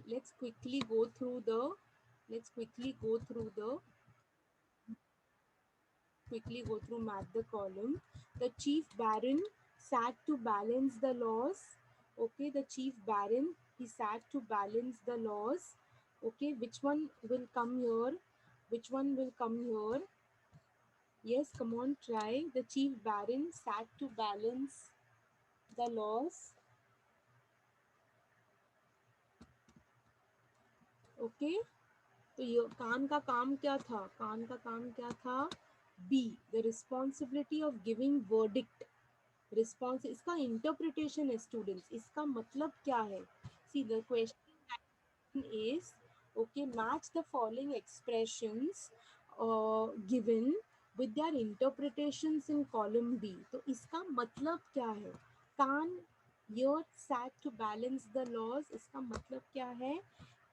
let's quickly go through the let's quickly go through map the column. The chief baron sat to balance the laws. Okay, the chief baron, he sat to balance the laws. Okay, which one will come here? Which one will come here? Yes, come on, try. The chief baron sat to balance the laws. Okay, तो ये कान का काम क्या था? कान का काम क्या था? B, the responsibility of giving verdict. Response, इसका इंटरप्रिटेशन है स्टूडेंट्स, इसका मतलब क्या है? See the question is, okay, match the following expressions given with their interpretations in column B। तो इसका मतलब क्या है? कान यर sat to balance the laws, इसका मतलब क्या है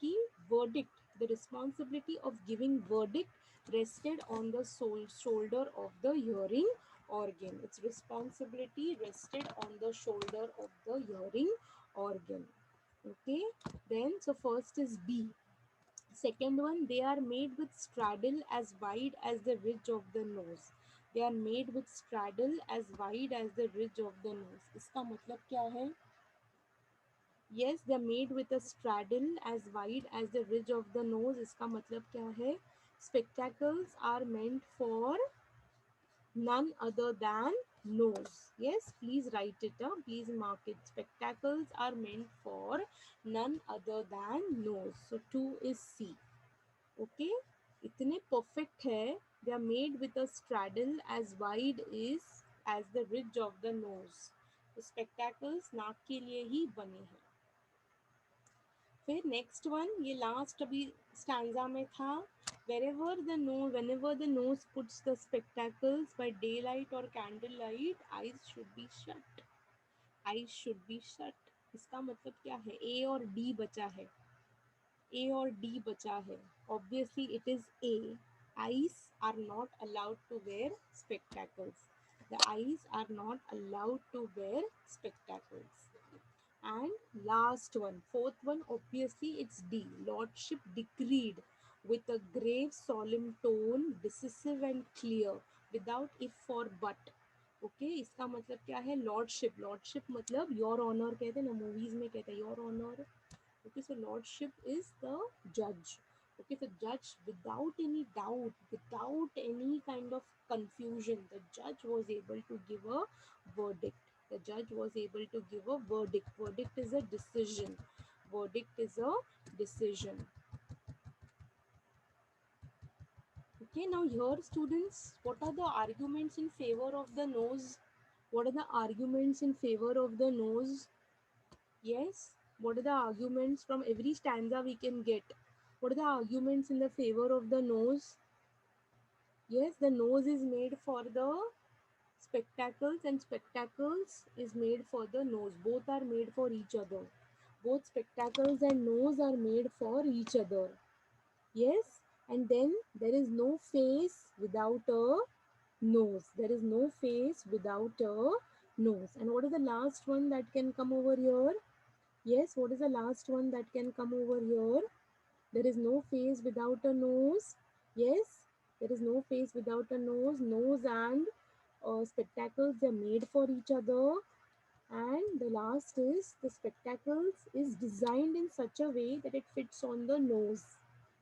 कि verdict, the responsibility of giving verdict rested on the shoulder of the hearing organ, its responsibility rested on the shoulder of the hearing organ। Okay, then so first is B. Second one, they are made with straddle as wide as the ridge of the nose। They are made with straddle as wide as the ridge of the nose, इसका मतलब क्या है? Yes, they are made with a straddle as wide as the ridge of the nose, इसका मतलब क्या है? Spectacles are meant for none other than nose। Yes, please write it up, please mark it. Spectacles are meant for none other than nose, so 2 is C। Okay, इतने perfect है। They are made with a straddle as wide is as the ridge of the nose। तो spectacles नाक के लिए ही बने हैं। फिर next one, ये लास्ट अभी स्टैंजा में था। whenever the nose puts the spectacles by daylight or candlelight, eyes should be shut। eyes should be shut, इसका मतलब क्या है? ए और डी बचा है, ए और डी बचा है। Obviously it is a, eyes are not allowed to wear spectacles। the eyes are not allowed to wear spectacles। And last one, fourth one, obviously it's D. Lordship decreed with a grave, solemn tone, decisive and clear, without if or but। ओके, इसका मतलब क्या है? Lordship, lordship मतलब your honour कहते हैं ना, movies में कहते हैं your honour. Okay, so lordship is the judge। Okay, so judge without any doubt, without any kind of confusion, the judge was able to give a verdict। The judge was able to give a verdict। Verdict is a decision। Verdict is a decision। Okay, now here students, what are the arguments in favor of the nose? What are the arguments in favor of the nose? Yes, what are the arguments from every stanza we can get? What are the arguments in the favor of the nose? Yes, the nose is made for the spectacles and spectacles is made for the nose. Both are made for each other. Both spectacles and nose are made for each other. Yes, and then there is no face without a nose. There is no face without a nose. And what is the last one that can come over here? Yes, what is the last one that can come over here? There is no face without a nose. Yes, there is no face without a nose. Nose and spectacles are made for each other. And the last is the spectacles is designed in such a way that it fits on the nose।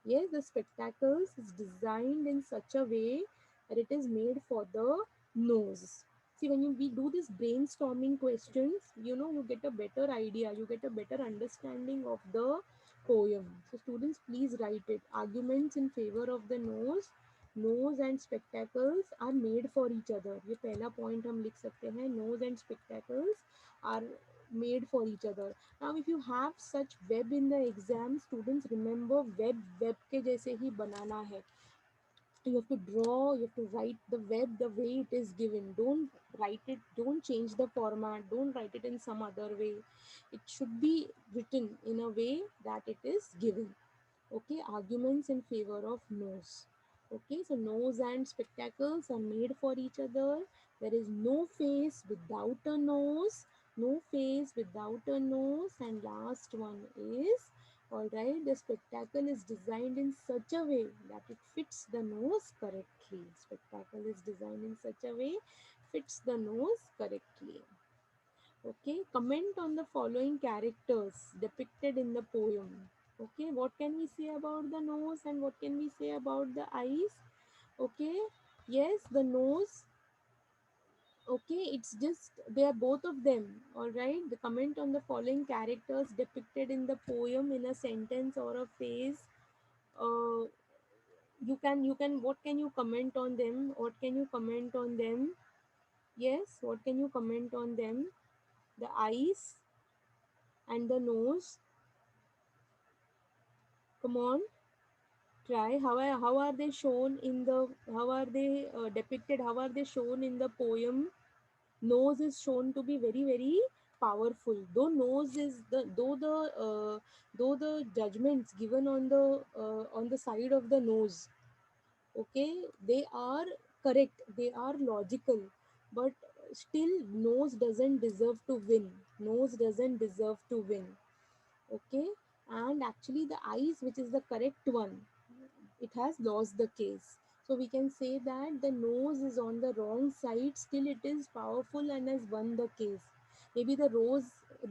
Yes, the spectacles is designed in such a way that it is made for the nose। See, when we do this brainstorming questions, you get a better idea, you get a better understanding of the poem। So students, please write it, arguments in favor of the nose। nose and spectacles are made for each other। ये पहला point हम लिख सकते हैं, nose and spectacles are made for each other। Now if you have such web in the exam, students remember web के जैसे ही बनाना है। You have to draw, you have to write the web the way it is given। don't write it, don't change the format, don't write it in some other way। it should be written in a way that it is given। Okay, arguments in favor of nose। Okay, so nose and spectacles are made for each other। There is no face without a nose, no face without a nose। And last one is, all right, the spectacle is designed in such a way that it fits the nose correctly। Spectacle is designed in such a way fits the nose correctly। Okay, comment on the following characters depicted in the poem। Okay, what can we say about the nose and what can we say about the eyes? Okay, yes, the nose. Okay, it's just they are both of them. All right, the comment on the following characters depicted in the poem in a sentence or a phrase. uh, you can what can you comment on them? What can you comment on them? Yes, what can you comment on them? The eyes and the nose. Come on, try. How are they shown in the, how are they depicted, how are they shown in the poem? Nose is shown to be very very powerful. Though nose is the though the judgments given on the side of the nose, okay, they are correct, they are logical, but still nose doesn't deserve to win. Nose doesn't deserve to win. Okay, and actually the eyes, which is the correct one, it has lost the case. So we can say that the nose is on the wrong side, still it is powerful and has won the case. Maybe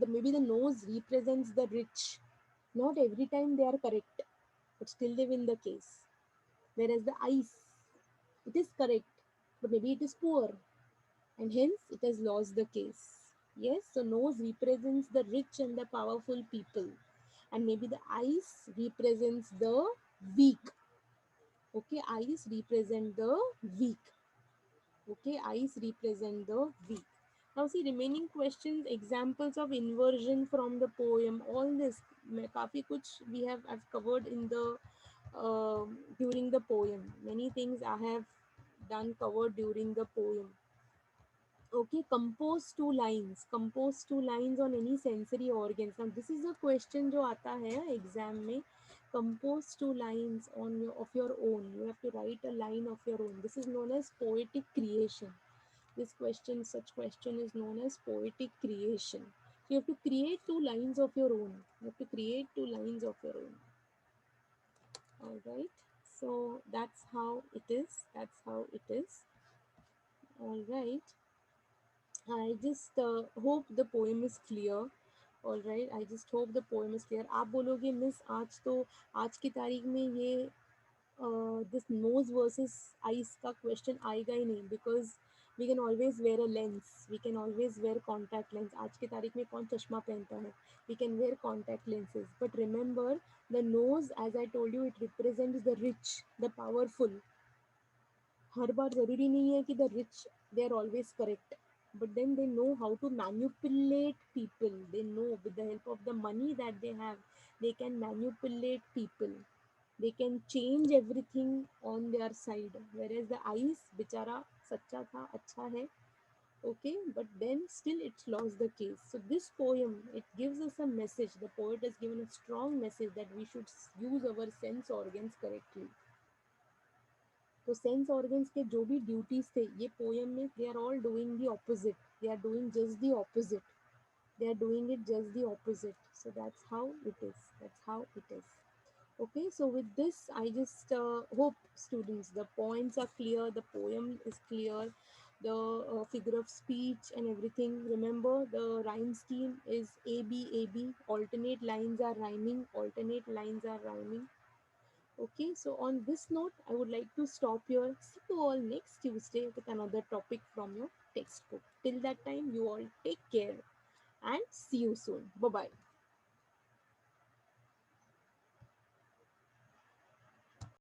maybe the nose represents the rich. Not every time they are correct, but still they win the case. Whereas the eyes, it is correct, but maybe it is poor, and hence it has lost the case. Yes, so nose represents the rich and the powerful people, and maybe the eyes represents the weak. Okay, eyes represent the weak. Okay, eyes represent the weak. Now see remaining questions, examples of inversion from the poem. All this काफी कुछ we have covered in the during the poem. Many things I have done covered during the poem. Okay, compose two lines. Compose two lines on any sensory organs. Now this is a question जो आता है exam में. Compose two lines on of your own. You have to write a line of your own. This is known as poetic creation. This question, such question is known as poetic creation. So you have to create two lines of your own. You have to create two lines of your own. All right. So that's how it is. That's how it is. All right. I just hope the poem is clear. All right, I just hope the poem is clear. आप बोलोगे miss आज तो आज की तारीख में ये this nose versus eyes का क्वेश्चन आएगा ही नहीं, because we can always wear a lens, we can always wear contact lens. आज की तारीख में कौन चश्मा पहनता है? We can wear contact lenses, but remember the nose, as I told you, it represents the rich, the powerful. हर बार ज़रूरी नहीं है कि the rich they are always correct, but then they know how to manipulate people. They know with the help of the money that they have, they can manipulate people. They can change everything on their side. Whereas the eyes, बेचारा सच्चा था, अच्छा है, okay, but then still it's lost the case. So this poem, it gives us a message. The poet has given a strong message that we should use our sense organs correctly. तो sense organs के जो भी duties थे ये poem में, they are all doing the opposite. They are doing just the opposite. They are doing it just the opposite. So that's how it is. That's how it is. Okay, so with this I just hope students the points are clear, the poem is clear, the figure of speech and everything. Remember the rhyme scheme is a b a b, alternate lines are rhyming, alternate lines are rhyming. Okay, so on this note, I would like to stop here. See you all next Tuesday with another topic from your textbook. Till that time, you all take care and see you soon. Bye bye.